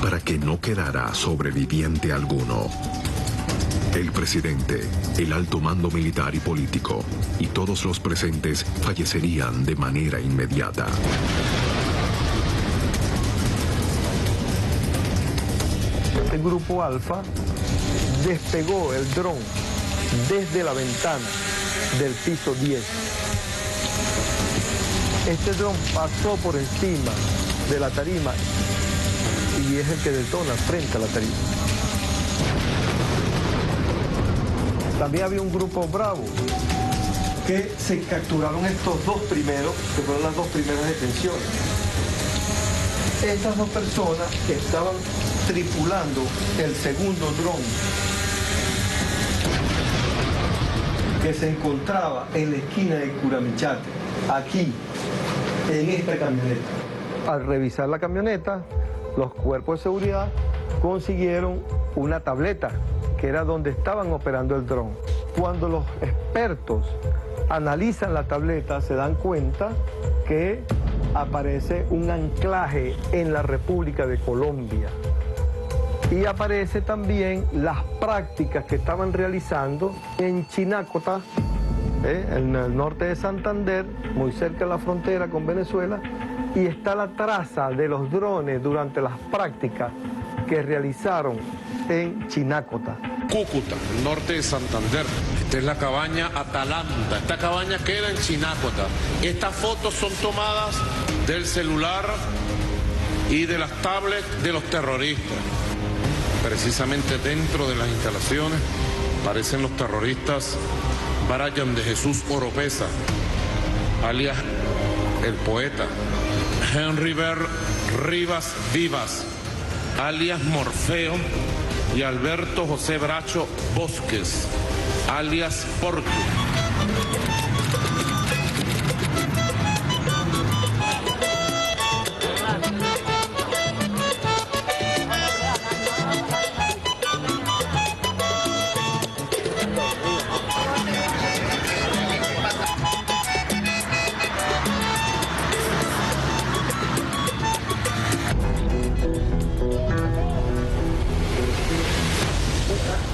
para que no quedara sobreviviente alguno. El presidente, el alto mando militar y político, y todos los presentes fallecerían de manera inmediata. El grupo Alfa despegó el dron desde la ventana del piso 10. Este dron pasó por encima de la tarima y es el que detona frente a la tarima. También había un grupo Bravo que se capturaron estos dos primeros, que fueron las dos primeras detenciones. Estas dos personas estaban tripulando el segundo dron que se encontraba en la esquina de Curamichate, aquí, en esta camioneta. Al revisar la camioneta, los cuerpos de seguridad consiguieron una tableta, que era donde estaban operando el dron. Cuando los expertos analizan la tableta, se dan cuenta que aparece un anclaje en la República de Colombia. Y aparece también las prácticas que estaban realizando en Chinácota, en el norte de Santander, muy cerca de la frontera con Venezuela, y está la traza de los drones durante las prácticas que realizaron en Chinácota. Cúcuta, el norte de Santander. Esta es la cabaña Atalanta. Esta cabaña queda en Chinácota. Estas fotos son tomadas del celular y de las tablets de los terroristas. Precisamente dentro de las instalaciones aparecen los terroristas Brian de Jesús Oropesa, alias el poeta, Henry Rivas Vivas, alias Morfeo, y Alberto José Bracho Bosques, alias Porto.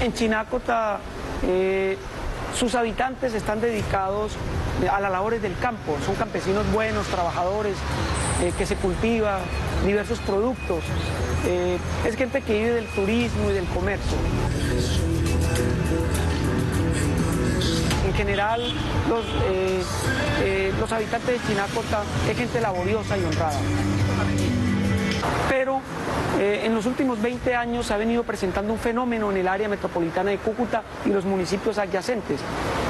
En Chinácota, sus habitantes están dedicados a las labores del campo. Son campesinos buenos, trabajadores, que se cultiva diversos productos. Es gente que vive del turismo y del comercio. En general, los habitantes de Chinácota es gente laboriosa y honrada. Pero en los últimos 20 años se ha venido presentando un fenómeno en el área metropolitana de Cúcuta y los municipios adyacentes,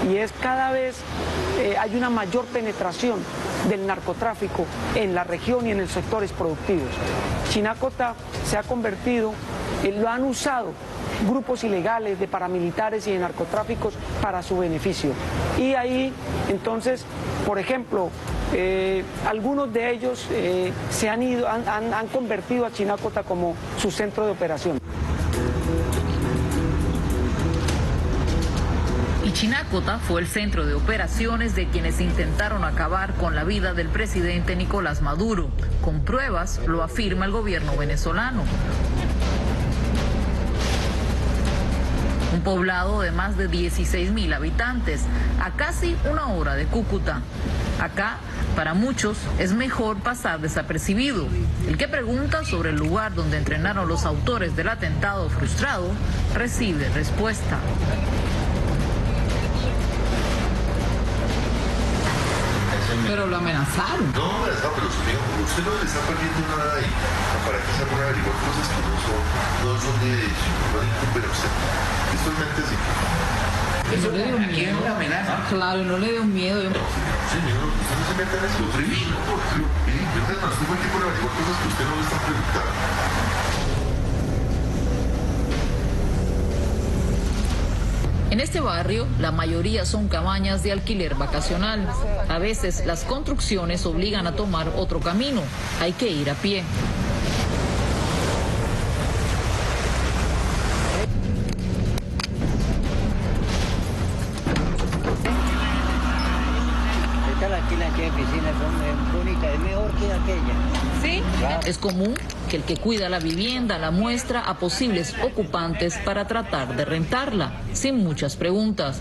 y es cada vez hay una mayor penetración del narcotráfico en la región y en los sectores productivos. Chinácota se ha convertido, lo han usado grupos ilegales de paramilitares y de narcotráficos para su beneficio. Y ahí, entonces, por ejemplo, algunos de ellos han convertido a Chinácota como su centro de operación. Y Chinácota fue el centro de operaciones de quienes intentaron acabar con la vida del presidente Nicolás Maduro. Con pruebas lo afirma el gobierno venezolano. Un poblado de más de 16.000 habitantes, a casi una hora de Cúcuta. Acá, para muchos, es mejor pasar desapercibido. El que pregunta sobre el lugar donde entrenaron los autores del atentado frustrado, recibe respuesta. Pero lo amenazaron. No, pero usted no le está perdiendo nada ahí. ¿Para qué se pone a averiguar cosas que no son de ellos? No incumben a usted. Esto es mente así. ¿No le dio miedo? ¿Una amenaza? Claro, no le dio miedo. Señor, usted no se meta en eso. Lo previno. Usted estuvo aquí por averiguar cosas que usted no le está preguntando. En este barrio, la mayoría son cabañas de alquiler vacacional. A veces las construcciones obligan a tomar otro camino. Hay que ir a pie. Sí. Es común que el que cuida la vivienda la muestra a posibles ocupantes para tratar de rentarla, sin muchas preguntas.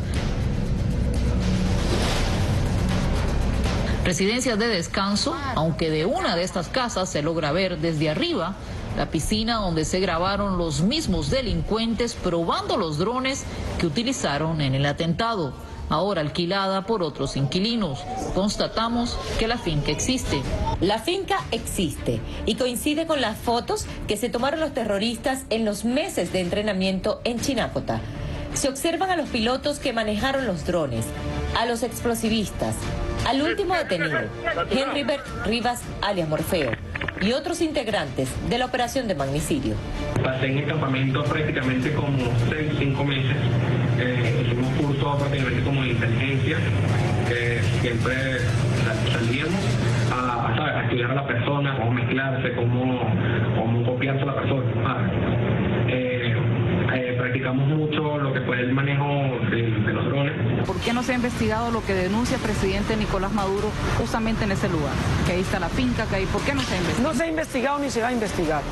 Residencias de descanso, aunque de una de estas casas se logra ver desde arriba la piscina donde se grabaron los mismos delincuentes probando los drones que utilizaron en el atentado, ahora alquilada por otros inquilinos. Constatamos que la finca existe. La finca existe y coincide con las fotos que se tomaron los terroristas en los meses de entrenamiento en Chinácota. Se observan a los pilotos que manejaron los drones, a los explosivistas, al último detenido, Henrybert Rivas alias Morfeo, y otros integrantes de la operación de magnicidio. Pasé en el campamento prácticamente como 6-5 meses. Hicimos cursos prácticamente como de inteligencia. Siempre salíamos a estudiar a la persona, cómo mezclarse, cómo copiarse a la persona. Practicamos mucho lo que fue el manejo de los drones. ¿Por qué no se ha investigado lo que denuncia el presidente Nicolás Maduro justamente en ese lugar? Que ahí está la finca, que ahí, ¿por qué no se ha investigado? No se ha investigado ni se va a investigar.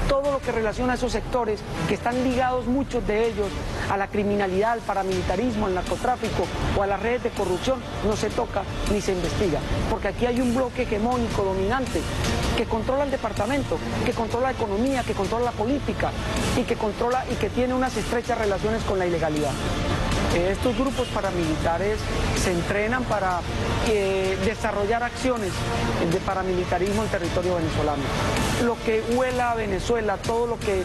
Todo lo que relaciona a esos sectores que están ligados, muchos de ellos, a la criminalidad, al paramilitarismo, al narcotráfico o a las redes de corrupción, no se toca ni se investiga. Porque aquí hay un bloque hegemónico, dominante, que controla el departamento, que controla la economía, que controla la política y que controla y que tiene unas estrechas relaciones con la ilegalidad. Estos grupos paramilitares se entrenan para desarrollar acciones de paramilitarismo en territorio venezolano. Lo que huela a Venezuela, todo lo que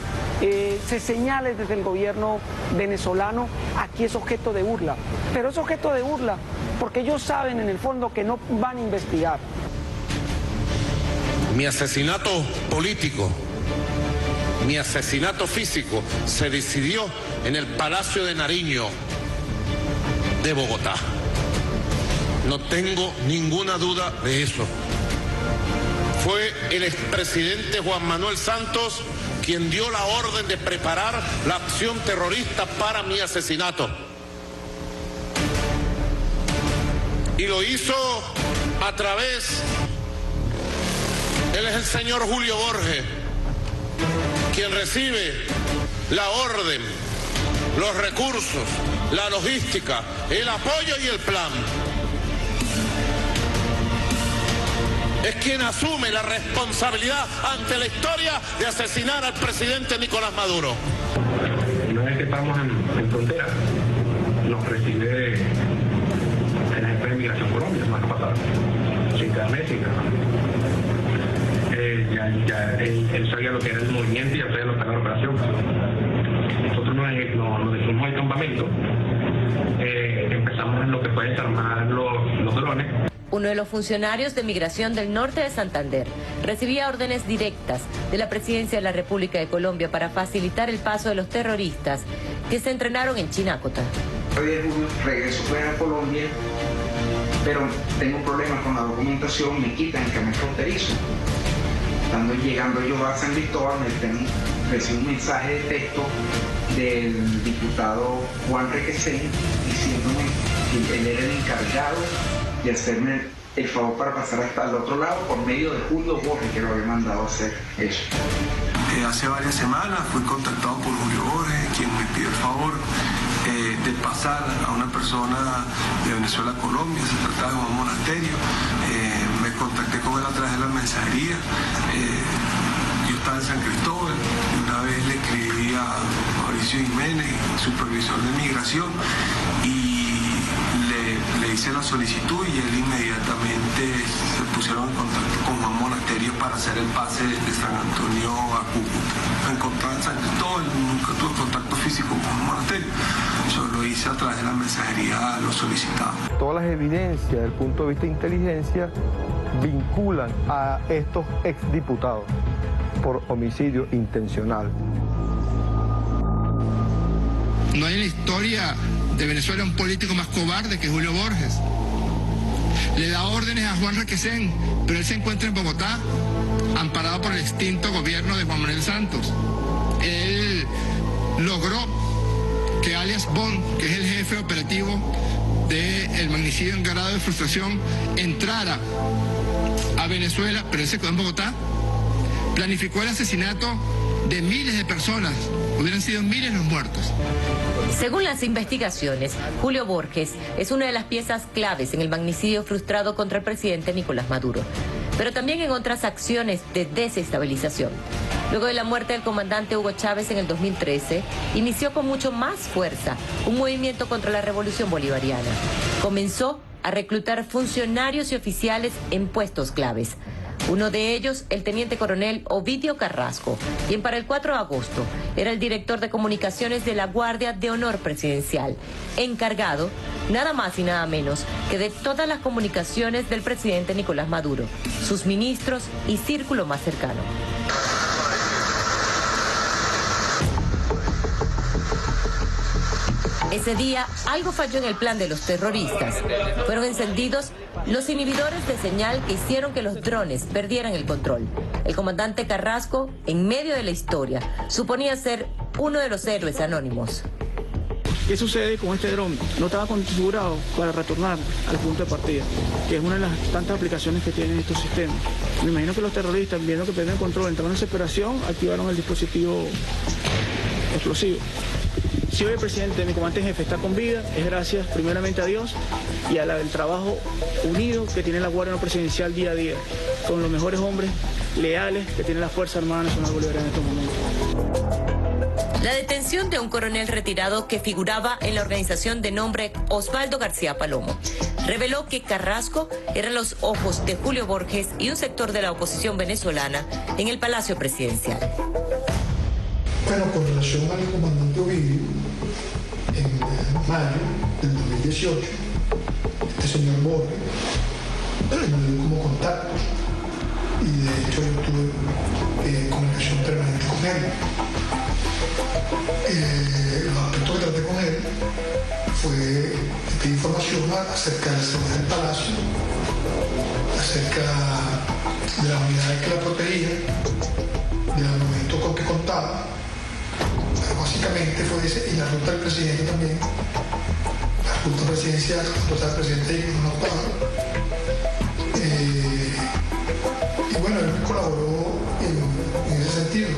se señale desde el gobierno venezolano, aquí es objeto de burla. Pero es objeto de burla porque ellos saben en el fondo que no van a investigar. Mi asesinato político, mi asesinato físico se decidió en el Palacio de Nariño de Bogotá. No tengo ninguna duda de eso. Fue el expresidente Juan Manuel Santos quien dio la orden de preparar la acción terrorista para mi asesinato. Y lo hizo a través... Él es el señor Julio Borges, quien recibe la orden, los recursos, la logística, el apoyo y el plan. Es quien asume la responsabilidad ante la historia de asesinar al presidente Nicolás Maduro. Una vez que estamos en frontera, nos recibe el jefe de Migración Colombia, la semana pasada, sin carnet, sin nada. Él sabía lo que era el movimiento y ya sabía lo que era la operación. Nosotros nos definimos el campamento, empezamos en lo que fue desarmar los drones. Uno de los funcionarios de Migración del Norte de Santander recibía órdenes directas de la Presidencia de la República de Colombia para facilitar el paso de los terroristas que se entrenaron en Chinácota. Hoy de junio regreso a Colombia, pero tengo problemas con la documentación, me quitan el carnet fronterizo. Llegando yo a San Cristóbal, recibí un mensaje de texto del diputado Juan Requesén diciéndome que él era el encargado de hacerme el favor para pasar hasta el otro lado por medio de Julio Borges, que lo había mandado a hacer eso. Hace varias semanas fui contactado por Julio Borges, quien me pidió el favor de pasar a una persona de Venezuela a Colombia. Se trataba de un monasterio. Me contacté con él a través de la mensajería. Yo estaba en San Cristóbal y una vez le escribí a Mauricio Jiménez, supervisor de migración, y le hice la solicitud y él inmediatamente se pusieron en contacto con Juan Monasterio para hacer el pase de San Antonio a Cúcuta. Me encontraba en San Cristóbal, nunca tuve contacto físico con Juan Monasterio. Yo lo hice a través de la mensajería, lo solicitaba. Todas las evidencias desde el punto de vista de inteligencia vinculan a estos exdiputados por homicidio intencional. No hay en la historia de Venezuela un político más cobarde que Julio Borges. Le da órdenes a Juan Requesén, pero él se encuentra en Bogotá, amparado por el extinto gobierno de Juan Manuel Santos. Él logró que alias Bond, que es el jefe operativo del magnicidio en grado de frustración, entrara a Venezuela, pero él se quedó en Bogotá planificó el asesinato de miles de personas. Hubieran sido miles los muertos. Según las investigaciones, Julio Borges es una de las piezas claves en el magnicidio frustrado contra el presidente Nicolás Maduro, pero también en otras acciones de desestabilización. Luego de la muerte del comandante Hugo Chávez en el 2013, inició con mucho más fuerza un movimiento contra la revolución bolivariana. Comenzó a reclutar funcionarios y oficiales en puestos claves. Uno de ellos, el teniente coronel Ovidio Carrasco, quien para el 4 de agosto era el director de comunicaciones de la Guardia de Honor Presidencial, encargado nada más y nada menos que de todas las comunicaciones del presidente Nicolás Maduro, sus ministros y círculo más cercano. Ese día, algo falló en el plan de los terroristas. Fueron encendidos los inhibidores de señal que hicieron que los drones perdieran el control. El comandante Carrasco, en medio de la historia, suponía ser uno de los héroes anónimos. ¿Qué sucede con este dron? No estaba configurado para retornar al punto de partida, que es una de las tantas aplicaciones que tienen estos sistemas. Me imagino que los terroristas, viendo que perdían el control, entraron en desesperación, activaron el dispositivo explosivo. Si hoy el presidente, mi comandante en jefe, está con vida, es gracias primeramente a Dios y al trabajo unido que tiene la Guardia No Presidencial día a día, con los mejores hombres leales que tiene la Fuerza Armada Nacional Bolivariana en estos momentos. La detención de un coronel retirado que figuraba en la organización de nombre Osvaldo García Palomo reveló que Carrasco eran los ojos de Julio Borges y un sector de la oposición venezolana en el Palacio Presidencial. Bueno, con relación al comandante Ovidio, en mayo del 2018, este señor Borges me dio como contacto y de hecho yo tuve comunicación permanente con él. Los aspectos que traté con él fue pedir información acerca de la seguridad del palacio, acerca de las unidades que la protegían, del armamento con que contaba. Básicamente fue ese, y la ruta del presidente también, la ruta presidencial, el presidente no estaba. Y bueno, él me colaboró en ese sentido.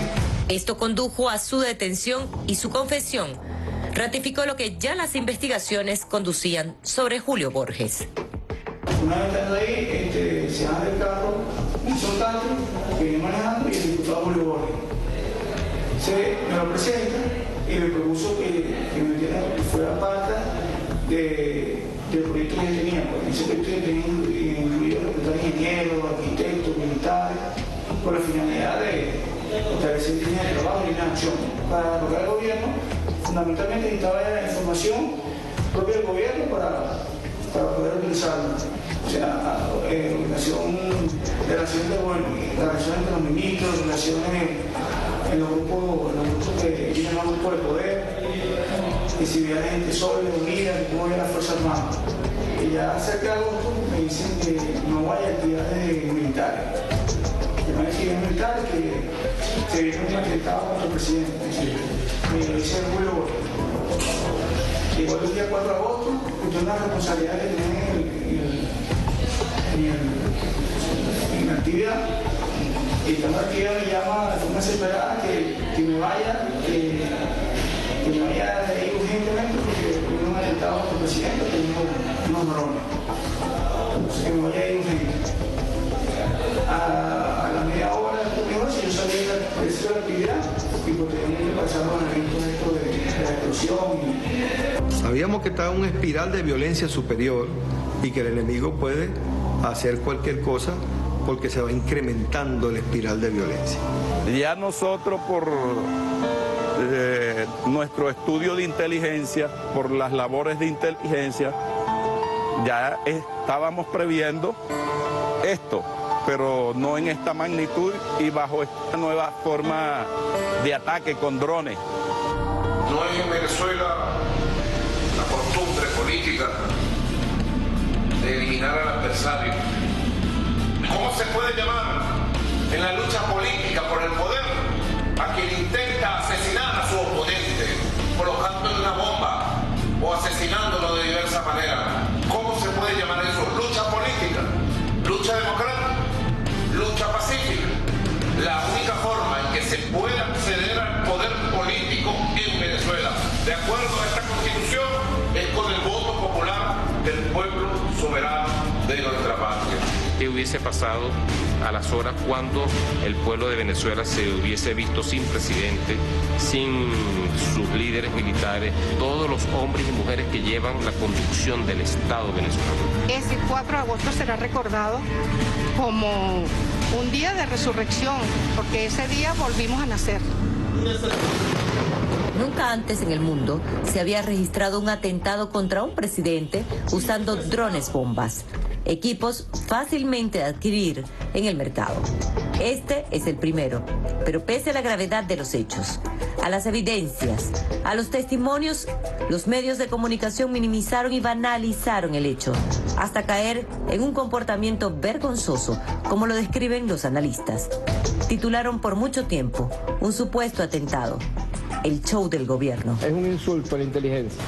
Esto condujo a su detención y su confesión ratificó lo que ya las investigaciones conducían sobre Julio Borges. Una vez estando ahí, se baja del carro un soldado que viene manejando y el diputado Julio Borges. Me lo presenta y me propuso que me metiera, que fuera parte del proyecto que yo tenía. Porque ese proyecto yo tenía incluido reclutar ingenieros, arquitectos, militares, con la finalidad de establecer líneas de trabajo y líneas de acción. Para lograr el gobierno, fundamentalmente necesitaba la información propia del gobierno para poder utilizarla. O sea, relaciones entre los ministros, relaciones en los grupos que tienen un grupo de poder, que si había gente sólida, unida, cómo había la Fuerza Armada. Y ya cerca de agosto me dicen que no hay actividades militares. Que no hay actividades militares, que se vieron un atentado contra el presidente. Me lo dice el Julio Borges. Igual el día 4 de agosto, tuve una responsabilidad que tenía en la actividad. Y estando aquí me llama de forma desesperada que me vaya de ahí urgentemente porque hubo un atentado contra el presidente, tengo unos drones. Entonces que me vaya de ahí urgente. A la media hora, si yo salí de la actividad y porque tenía que pasar los eventos de la explosión. Sabíamos que estaba en una espiral de violencia superior y que el enemigo puede hacer cualquier cosa porque se va incrementando la espiral de violencia. Ya nosotros por nuestro estudio de inteligencia, por las labores de inteligencia, ya estábamos previendo esto, pero no en esta magnitud y bajo esta nueva forma de ataque con drones. No hay en Venezuela la costumbre política de eliminar al adversario. ¿Cómo se puede llamar en la lucha política por el poder a quien intenta asesinar a su oponente, colocándole una bomba o asesinándolo de diversas maneras? ¿Cómo se puede llamar eso? Lucha política, lucha democrática, lucha pacífica. La única de nuestra patria. ¿Qué hubiese pasado a las horas cuando el pueblo de Venezuela se hubiese visto sin presidente, sin sus líderes militares, todos los hombres y mujeres que llevan la conducción del Estado venezolano? Ese 4 de agosto será recordado como un día de resurrección, porque ese día volvimos a nacer. Nunca antes en el mundo se había registrado un atentado contra un presidente usando drones bombas, equipos fácilmente de adquirir en el mercado. Este es el primero, pero pese a la gravedad de los hechos, a las evidencias, a los testimonios, los medios de comunicación minimizaron y banalizaron el hecho, hasta caer en un comportamiento vergonzoso, como lo describen los analistas. Titularon por mucho tiempo un supuesto atentado, el show del gobierno. Es un insulto a la inteligencia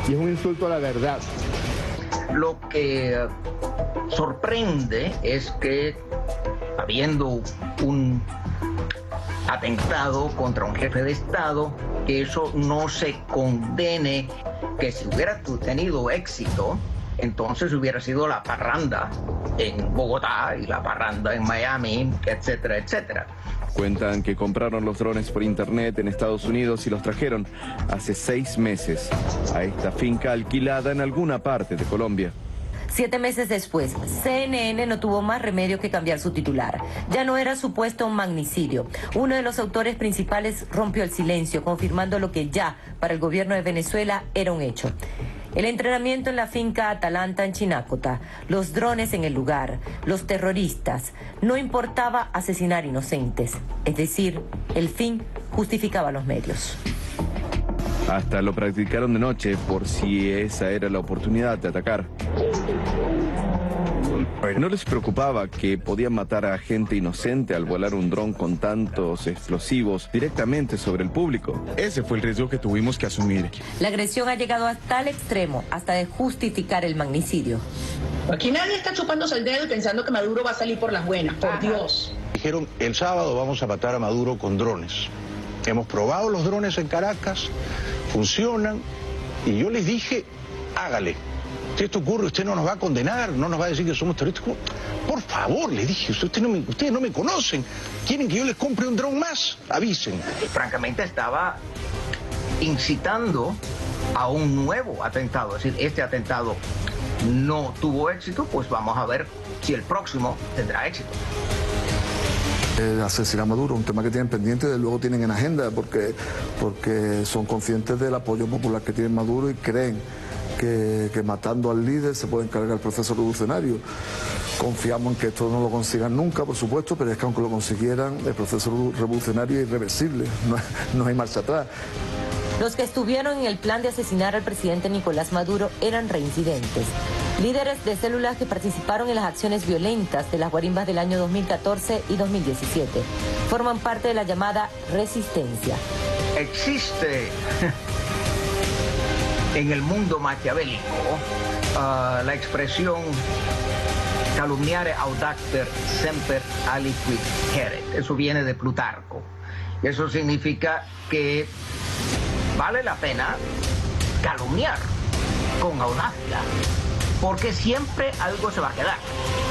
y es un insulto a la verdad. Lo que sorprende es que, habiendo un atentado contra un jefe de Estado, que eso no se condene, que si hubiera tenido éxito, entonces hubiera sido la parranda en Bogotá y la parranda en Miami, etcétera, etcétera. Cuentan que compraron los drones por internet en Estados Unidos y los trajeron hace 6 meses a esta finca alquilada en alguna parte de Colombia. 7 meses después, CNN no tuvo más remedio que cambiar su titular. Ya no era supuesto un magnicidio. Uno de los autores principales rompió el silencio, confirmando lo que ya para el gobierno de Venezuela era un hecho. El entrenamiento en la finca Atalanta en Chinácota, los drones en el lugar, los terroristas, no importaba asesinar inocentes. Es decir, el fin justificaba los medios. Hasta lo practicaron de noche por si esa era la oportunidad de atacar. No les preocupaba que podían matar a gente inocente al volar un dron con tantos explosivos directamente sobre el público. Ese fue el riesgo que tuvimos que asumir. La agresión ha llegado hasta el extremo, hasta de justificar el magnicidio. Aquí nadie está chupándose el dedo y pensando que Maduro va a salir por las buenas, por Dios. Dijeron, el sábado vamos a matar a Maduro con drones. Hemos probado los drones en Caracas, funcionan, y yo les dije, hágale. Si esto ocurre, usted no nos va a condenar, no nos va a decir que somos terroristas. Por favor, le dije, ustedes no me conocen. ¿Quieren que yo les compre un dron más? Avisen. Francamente estaba incitando a un nuevo atentado. Es decir, este atentado no tuvo éxito, pues vamos a ver si el próximo tendrá éxito. Asesinar a Maduro, un tema que tienen pendiente, desde luego tienen en agenda, porque son conscientes del apoyo popular que tiene Maduro y creen que matando al líder se puede encargar el proceso revolucionario. Confiamos en que esto no lo consigan nunca, por supuesto, pero es que aunque lo consiguieran, el proceso revolucionario es irreversible, no hay marcha atrás. Los que estuvieron en el plan de asesinar al presidente Nicolás Maduro eran reincidentes. Líderes de células que participaron en las acciones violentas de las guarimbas del año 2014 y 2017. Forman parte de la llamada resistencia. Existe en el mundo maquiavélico la expresión calumniare audacter semper aliquid heret. Eso viene de Plutarco. Eso significa que vale la pena calumniar con audacia, porque siempre algo se va a quedar.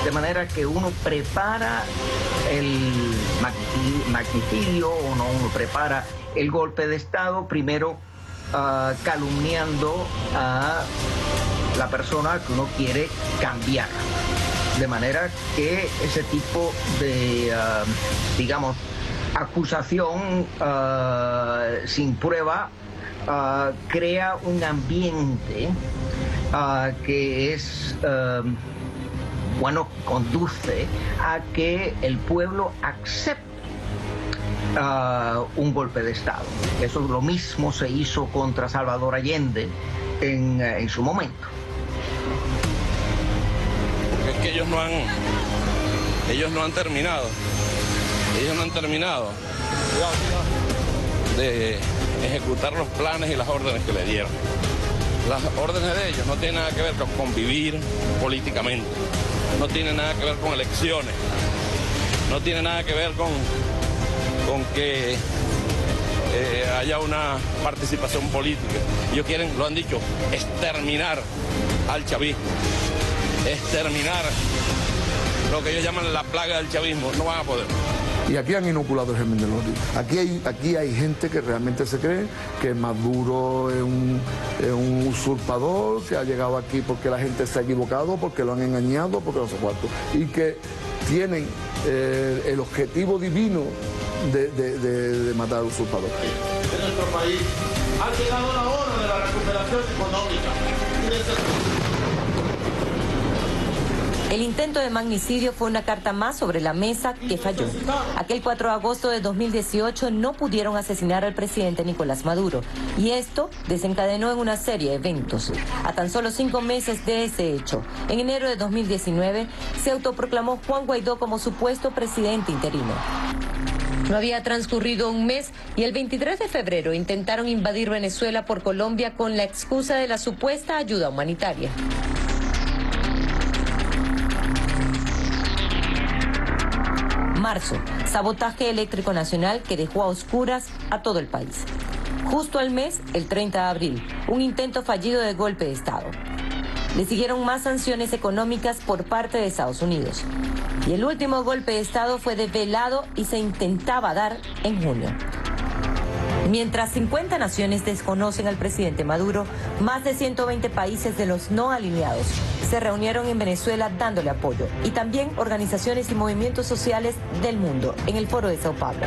De manera que uno prepara el magnicidio, uno prepara el golpe de Estado, primero calumniando a la persona que uno quiere cambiar. De manera que ese tipo de, digamos, acusación sin prueba crea un ambiente que es, bueno, conduce a que el pueblo acepte un golpe de Estado. Eso lo mismo se hizo contra Salvador Allende en su momento. Es que ellos no han terminado. Ellos no han terminado de ejecutar los planes y las órdenes que le dieron. Las órdenes de ellos no tienen nada que ver con convivir políticamente, no tienen nada que ver con elecciones, no tienen nada que ver con que haya una participación política. Ellos quieren, lo han dicho, exterminar al chavismo. exterminar lo que ellos llaman la plaga del chavismo. No van a poder. Y aquí han inoculado el germen del odio. Aquí hay gente que realmente se cree que Maduro es un usurpador, que ha llegado aquí porque la gente se ha equivocado, porque lo han engañado, porque no sé cuánto. Y que tienen el objetivo divino de matar al usurpador. En nuestro país ha llegado la hora de la recuperación económica. El intento de magnicidio fue una carta más sobre la mesa que falló. Aquel 4 de agosto de 2018 no pudieron asesinar al presidente Nicolás Maduro y esto desencadenó en una serie de eventos. A tan solo 5 meses de ese hecho, en enero de 2019, se autoproclamó Juan Guaidó como supuesto presidente interino. No había transcurrido un mes y el 23 de febrero intentaron invadir Venezuela por Colombia con la excusa de la supuesta ayuda humanitaria. Marzo, sabotaje eléctrico nacional que dejó a oscuras a todo el país. Justo al mes, el 30 de abril, un intento fallido de golpe de Estado. Le siguieron más sanciones económicas por parte de Estados Unidos. Y el último golpe de Estado fue desvelado y se intentaba dar en junio. Mientras 50 naciones desconocen al presidente Maduro, más de 120 países de los no alineados se reunieron en Venezuela dándole apoyo, y también organizaciones y movimientos sociales del mundo en el Foro de Sao Paulo.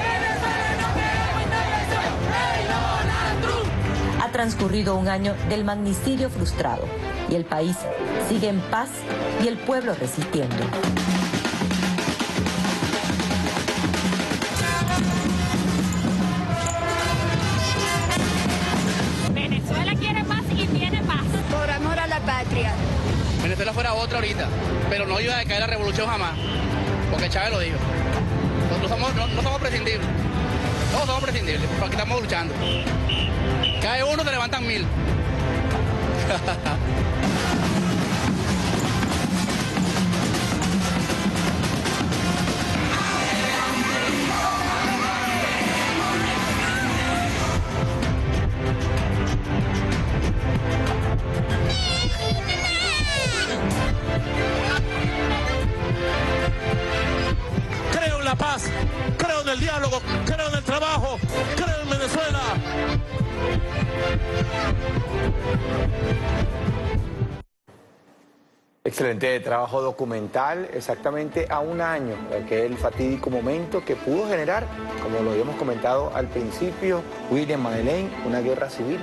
Ha transcurrido un año del magnicidio frustrado y el país sigue en paz y el pueblo resistiendo. Venezuela quiere paz y tiene paz. Por amor a la patria. Venezuela fuera otra ahorita, pero no iba a caer la revolución jamás, porque Chávez lo dijo. No somos prescindibles, todos somos prescindibles, porque estamos luchando. Cae uno, se levantan 1000. Creo en la paz, creo en el diálogo, creo en el trabajo, creo en Venezuela. Excelente trabajo documental, exactamente a un año de aquel fatídico momento que pudo generar, como lo habíamos comentado al principio, William Madeleine, una guerra civil,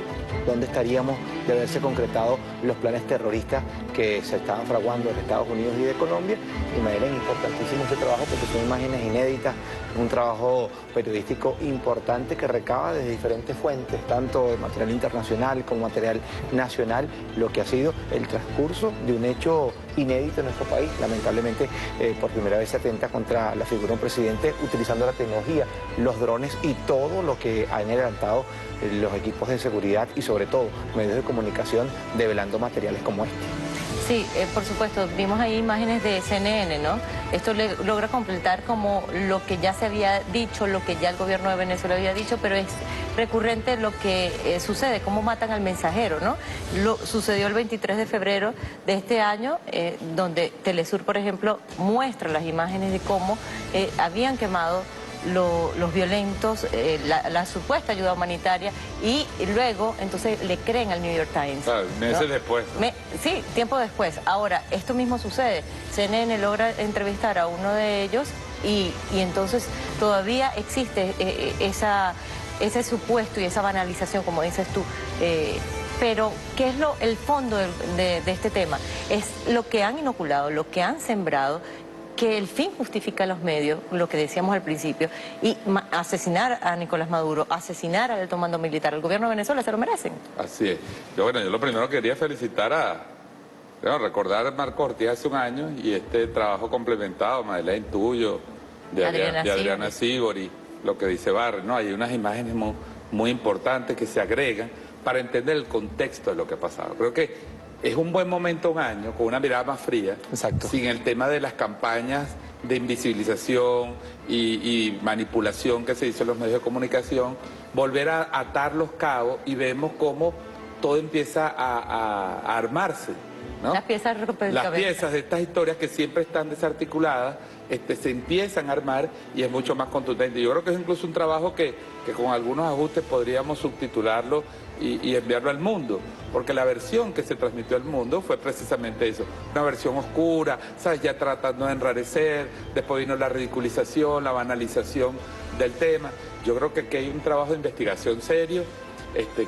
donde estaríamos de haberse concretado los planes terroristas que se estaban fraguando en Estados Unidos y de Colombia. Y Madeleine, importantísimo ese trabajo porque son imágenes inéditas, un trabajo periodístico importante que recaba desde diferentes fuentes, tanto de material internacional como material nacional, lo que ha sido el transcurso de un hecho inédito en nuestro país. Lamentablemente, por primera vez se atenta contra la figura de un presidente utilizando la tecnología, los drones y todo lo que han adelantado los equipos de seguridad y sobre todo medios de comunicación develando materiales como este. Sí, por supuesto, vimos ahí imágenes de CNN, ¿no? Esto logra completar como lo que ya se había dicho, lo que ya el gobierno de Venezuela había dicho, pero es recurrente lo que sucede, cómo matan al mensajero, ¿no? Sucedió el 23 de febrero de este año, donde Telesur, por ejemplo, muestra las imágenes de cómo habían quemado los violentos, la supuesta ayuda humanitaria, y luego entonces le creen al New York Times. Claro, meses después. Sí, tiempo después. Ahora, esto mismo sucede. CNN logra entrevistar a uno de ellos y entonces todavía existe ese supuesto y esa banalización, como dices tú. Pero, ¿qué es el fondo de este tema? Es lo que han inoculado, lo que han sembrado, que el fin justifica los medios, lo que decíamos al principio, y asesinar a Nicolás Maduro, asesinar al alto mando militar, el gobierno de Venezuela se lo merecen. Así es. Yo lo primero quería felicitar recordar a Marco Ortiz hace un año y este trabajo complementado, Madeleine, tuyo, de Adriana Sibori, lo que dice Barre, ¿no? Hay unas imágenes muy importantes que se agregan para entender el contexto de lo que ha pasado. Creo que es un buen momento, un año, con una mirada más fría, sin el tema de las campañas de invisibilización y manipulación que se hizo en los medios de comunicación, volver a atar los cabos y vemos cómo todo empieza a armarse ¿no? Las piezas de estas historias que siempre están desarticuladas, se empiezan a armar y es mucho más contundente. Yo creo que es incluso un trabajo que con algunos ajustes podríamos subtitularlo y enviarlo al mundo, porque la versión que se transmitió al mundo fue precisamente eso, una versión oscura, ¿sabes? Ya tratando de enrarecer, después vino la ridiculización, la banalización del tema. Yo creo que aquí hay un trabajo de investigación serio.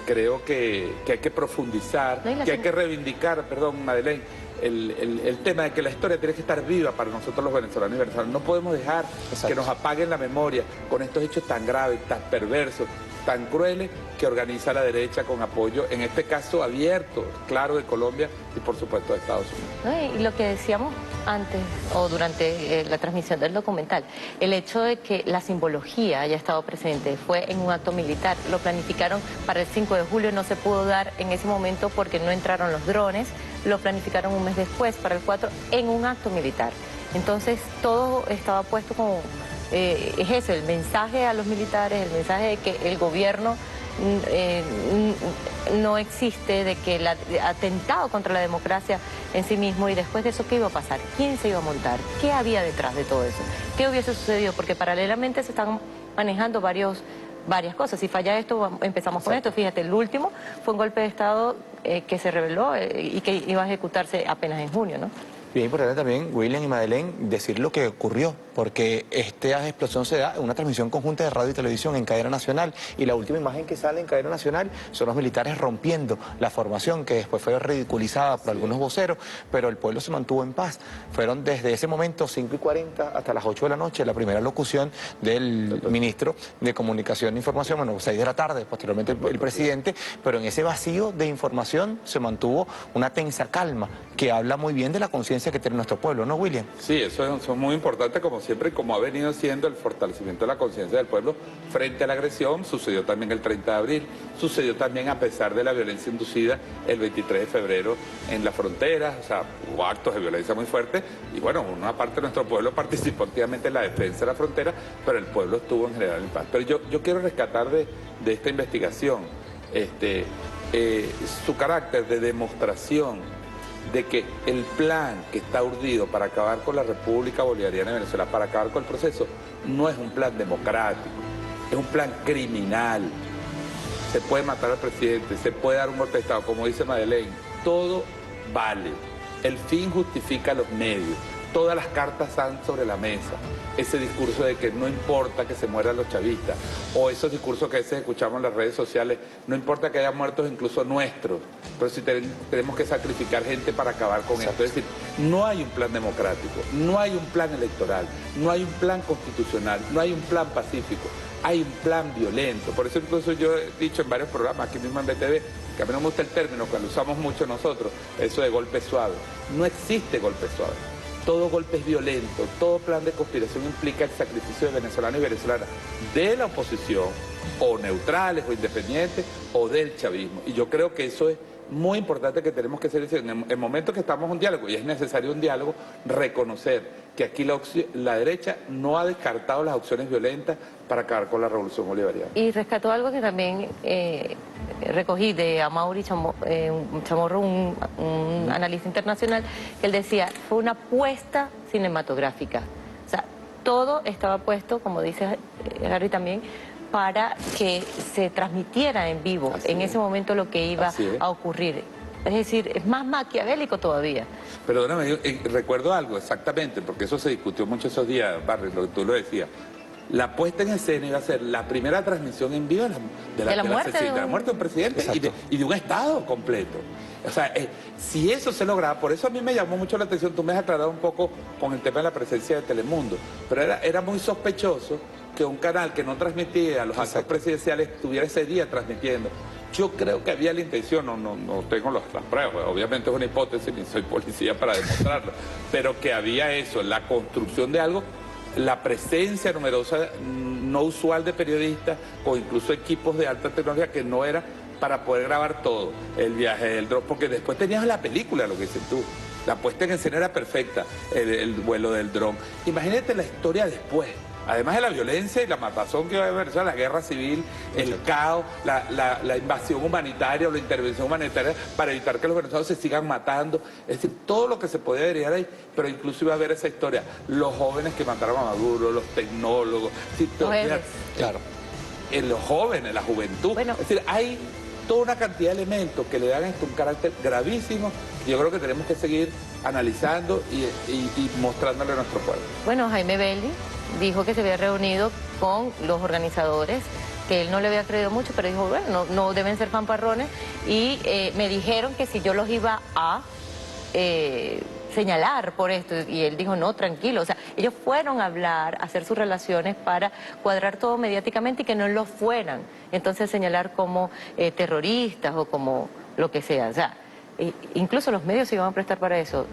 Creo que hay que profundizar, que hay que reivindicar, perdón, Madeleine, el tema de que la historia tiene que estar viva para nosotros los venezolanos y venezolanas. No podemos dejar que nos apaguen la memoria con estos hechos tan graves, tan perversos, tan crueles que organiza la derecha con apoyo, en este caso abierto, claro, de Colombia y por supuesto de Estados Unidos. Y lo que decíamos antes o durante la transmisión del documental, el hecho de que la simbología haya estado presente, fue en un acto militar, lo planificaron para el 5 de julio, no se pudo dar en ese momento porque no entraron los drones, lo planificaron un mes después, para el 4, en un acto militar. Entonces todo estaba puesto como... es eso, el mensaje a los militares, el mensaje de que el gobierno no existe, de que el atentado contra la democracia en sí mismo, y después de eso, ¿qué iba a pasar? ¿Quién se iba a montar? ¿Qué había detrás de todo eso? ¿Qué hubiese sucedido? Porque paralelamente se están manejando varias cosas. Si falla esto, empezamos con esto. Fíjate, el último fue un golpe de Estado que se reveló y que iba a ejecutarse apenas en junio, ¿no? Bien importante también, William y Madeleine, decir lo que ocurrió, porque esta explosión se da en una transmisión conjunta de radio y televisión en cadena nacional, y la última imagen que sale en cadena nacional son los militares rompiendo la formación, que después fue ridiculizada por algunos voceros, pero el pueblo se mantuvo en paz. Fueron desde ese momento 5:40 hasta las 8 de la noche, la primera locución del ministro de Comunicación e Información, bueno, 6 de la tarde, posteriormente el presidente, pero en ese vacío de información se mantuvo una tensa calma, que habla muy bien de la conciencia que tiene nuestro pueblo, ¿no, William? Sí, eso es muy importante, como siempre, y como ha venido siendo el fortalecimiento de la conciencia del pueblo frente a la agresión. Sucedió también el 30 de abril, sucedió también a pesar de la violencia inducida el 23 de febrero en la frontera, o sea, hubo actos de violencia muy fuertes, y bueno, una parte de nuestro pueblo participó activamente en la defensa de la frontera, pero el pueblo estuvo en general en paz. Pero yo quiero rescatar de esta investigación su carácter de demostración de que el plan que está urdido para acabar con la República Bolivariana de Venezuela, para acabar con el proceso, no es un plan democrático, es un plan criminal. Se puede matar al presidente, se puede dar un golpe de Estado, como dice Madeleine, todo vale. El fin justifica los medios. Todas las cartas están sobre la mesa. Ese discurso de que no importa que se mueran los chavistas, o esos discursos que a veces escuchamos en las redes sociales, no importa que haya muertos incluso nuestros, pero si tenemos que sacrificar gente para acabar con esto. Es decir, no hay un plan democrático, no hay un plan electoral, no hay un plan constitucional, no hay un plan pacífico, hay un plan violento. Por eso incluso yo he dicho en varios programas, aquí mismo en BTV, que a mí no me gusta el término, que lo usamos mucho nosotros, eso de golpe suave. No existe golpe suave. Todo golpe es violento, todo plan de conspiración implica el sacrificio de venezolanos y venezolanas, de la oposición, o neutrales, o independientes, o del chavismo. Y yo creo que eso es muy importante, que tenemos que ser, en el momento que estamos en un diálogo, y es necesario un diálogo, reconocer que aquí la derecha no ha descartado las opciones violentas para acabar con la revolución bolivariana. Y rescató algo que también recogí de Amaury Chamorro, un analista internacional, que él decía, fue una apuesta cinematográfica. O sea, todo estaba puesto, como dice Harry también, para que se transmitiera en vivo en ese momento lo que iba a ocurrir. Es decir, es más maquiavélico todavía. Perdóname, recuerdo algo exactamente, porque eso se discutió mucho esos días, Barry, lo que tú lo decías. La puesta en escena iba a ser la primera transmisión en vivo de la muerte de un presidente y de un Estado completo. O sea, si eso se lograba, por eso a mí me llamó mucho la atención, tú me has aclarado un poco con el tema de la presencia de Telemundo, pero era muy sospechoso que un canal que no transmitía los actos presidenciales estuviera ese día transmitiendo. Yo creo que había la intención, no tengo las pruebas, obviamente es una hipótesis, ni soy policía para demostrarlo, pero que había eso, la construcción de algo, la presencia numerosa, no usual de periodistas, o incluso equipos de alta tecnología que no era para poder grabar todo, el viaje del dron, porque después tenías la película, lo que dices tú, la puesta en escena era perfecta, el vuelo del dron. Imagínate la historia después. además de la violencia y la matazón que va a haber, o sea, la guerra civil, el caos, la invasión humanitaria o la intervención humanitaria para evitar que los venezolanos se sigan matando, es decir, todo lo que se podía derivar ahí, pero incluso iba a haber esa historia, los jóvenes que mataron a Maduro, los tecnólogos, claro, los jóvenes, la juventud, es decir, hay toda una cantidad de elementos que le dan esto un carácter gravísimo. Yo creo que tenemos que seguir analizando y mostrándole a nuestro pueblo. Bueno, Jaime Belli dijo que se había reunido con los organizadores, que él no le había creído mucho, pero dijo, bueno, no deben ser fanfarrones, y me dijeron que si yo los iba a señalar por esto, y él dijo, no, tranquilo, o sea, ellos fueron a hablar, a hacer sus relaciones para cuadrar todo mediáticamente y que no lo fueran, entonces señalar como terroristas o como lo que sea, o sea, incluso los medios se iban a prestar para eso.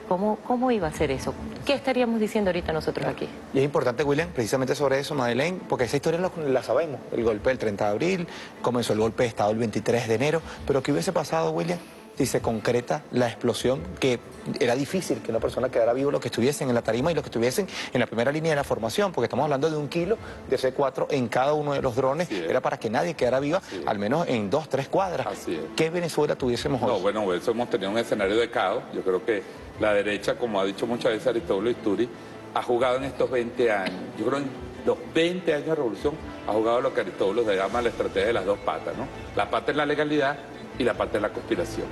¿Cómo iba a ser eso? ¿Qué estaríamos diciendo ahorita nosotros aquí? Y es importante, William, precisamente sobre eso, Madeleine, porque esa historia la sabemos. El golpe del 30 de abril, comenzó el golpe de Estado el 23 de enero, pero ¿qué hubiese pasado, William, si se concreta la explosión? Que era difícil que una persona quedara viva, los que estuviesen en la tarima y los que estuviesen en la primera línea de la formación, porque estamos hablando de 1 kilo de C4 en cada uno de los drones, era para que nadie quedara viva, al menos en 2, 3 cuadras. ¿Qué Venezuela tuviésemos hoy? No, bueno, eso hemos tenido un escenario de caos. Yo creo que la derecha, como ha dicho muchas veces Aristóbulo Isturi, ha jugado en estos 20 años, yo creo en los 20 años de revolución, ha jugado lo que Aristóbulo se llama la estrategia de las 2 patas, ¿no? La pata es la legalidad y la pata es la conspiración.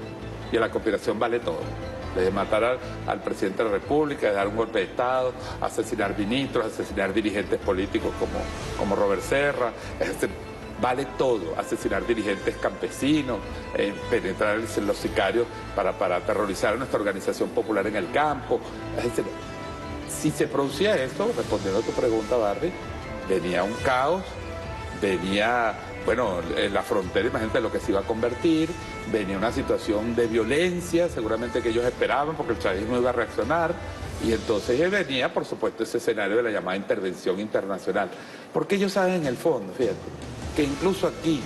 Y en la conspiración vale todo. Desde matar al presidente de la República, de dar un golpe de Estado, asesinar ministros, asesinar dirigentes políticos como Robert Serra, vale todo, asesinar dirigentes campesinos, penetrar en los sicarios para aterrorizar a nuestra organización popular en el campo. Es decir, si se producía esto, respondiendo a tu pregunta, Barry, venía un caos, venía, bueno, en la frontera, imagínate lo que se iba a convertir, venía una situación de violencia, seguramente que ellos esperaban porque el chavismo iba a reaccionar, y entonces venía, por supuesto, ese escenario de la llamada intervención internacional. Porque ellos saben en el fondo, fíjate, que incluso aquí,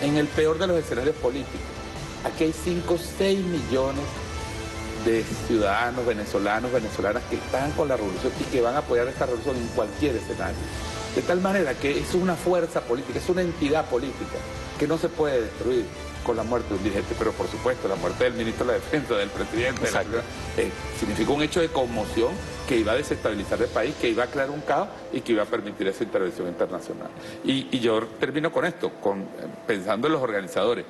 en el peor de los escenarios políticos, aquí hay 5 o 6 millones de ciudadanos venezolanas que están con la revolución y que van a apoyar esta revolución en cualquier escenario. De tal manera que es una fuerza política, es una entidad política que no se puede destruir con la muerte de un dirigente, pero por supuesto la muerte del ministro de la Defensa, del presidente, significó un hecho de conmoción que iba a desestabilizar el país, que iba a crear un caos y que iba a permitir esa intervención internacional. Y yo termino con esto, pensando en los organizadores.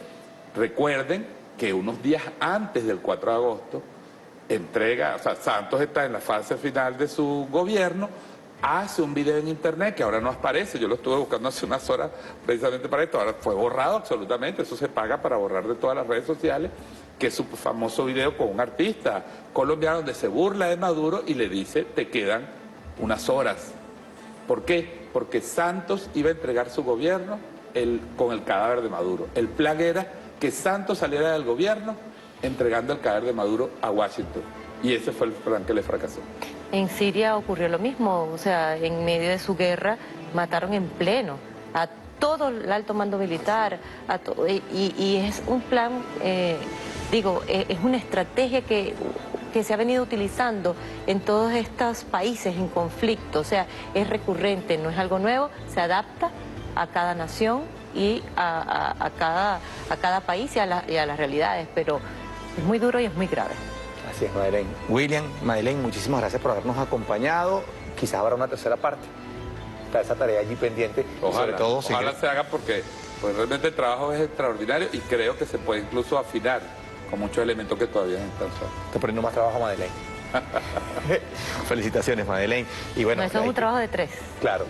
Recuerden que unos días antes del 4 de agosto, Santos está en la fase final de su gobierno, hace un video en internet que ahora no aparece, yo lo estuve buscando hace unas horas precisamente para esto, ahora fue borrado absolutamente, eso se paga para borrar de todas las redes sociales, que es su famoso video con un artista colombiano donde se burla de Maduro y le dice, te quedan unas horas. ¿Por qué? Porque Santos iba a entregar su gobierno con el cadáver de Maduro. El plan era que Santos saliera del gobierno entregando el cadáver de Maduro a Washington. Y ese fue el plan que le fracasó. En Siria ocurrió lo mismo, o sea, en medio de su guerra mataron en pleno a todo el alto mando militar, y es un plan, es una estrategia que se ha venido utilizando en todos estos países en conflicto, o sea, es recurrente, no es algo nuevo, se adapta a cada nación y a cada país y a las realidades, pero es muy duro y es muy grave. Así es, Madeleine. William, Madeleine, muchísimas gracias por habernos acompañado. Quizás habrá una tercera parte. Está esa tarea allí pendiente. Ojalá, ojalá se haga porque pues, realmente el trabajo es extraordinario y creo que se puede incluso afinar con muchos elementos que todavía no están suaves. Está poniendo más trabajo, Madeleine. Felicitaciones, Madeleine. Y bueno, eso es un trabajo de 3. Claro.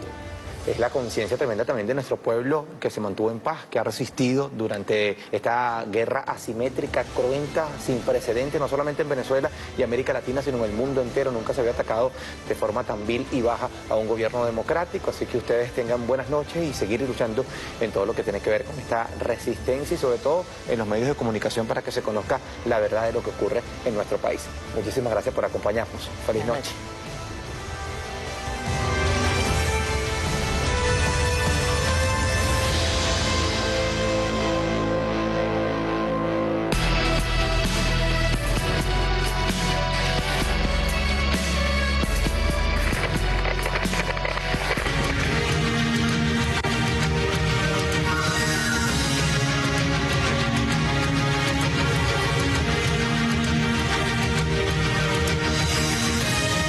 Es la conciencia tremenda también de nuestro pueblo que se mantuvo en paz, que ha resistido durante esta guerra asimétrica, cruenta, sin precedentes, no solamente en Venezuela y América Latina, sino en el mundo entero. Nunca se había atacado de forma tan vil y baja a un gobierno democrático. Así que ustedes tengan buenas noches y seguir luchando en todo lo que tiene que ver con esta resistencia y sobre todo en los medios de comunicación para que se conozca la verdad de lo que ocurre en nuestro país. Muchísimas gracias por acompañarnos. Feliz noche.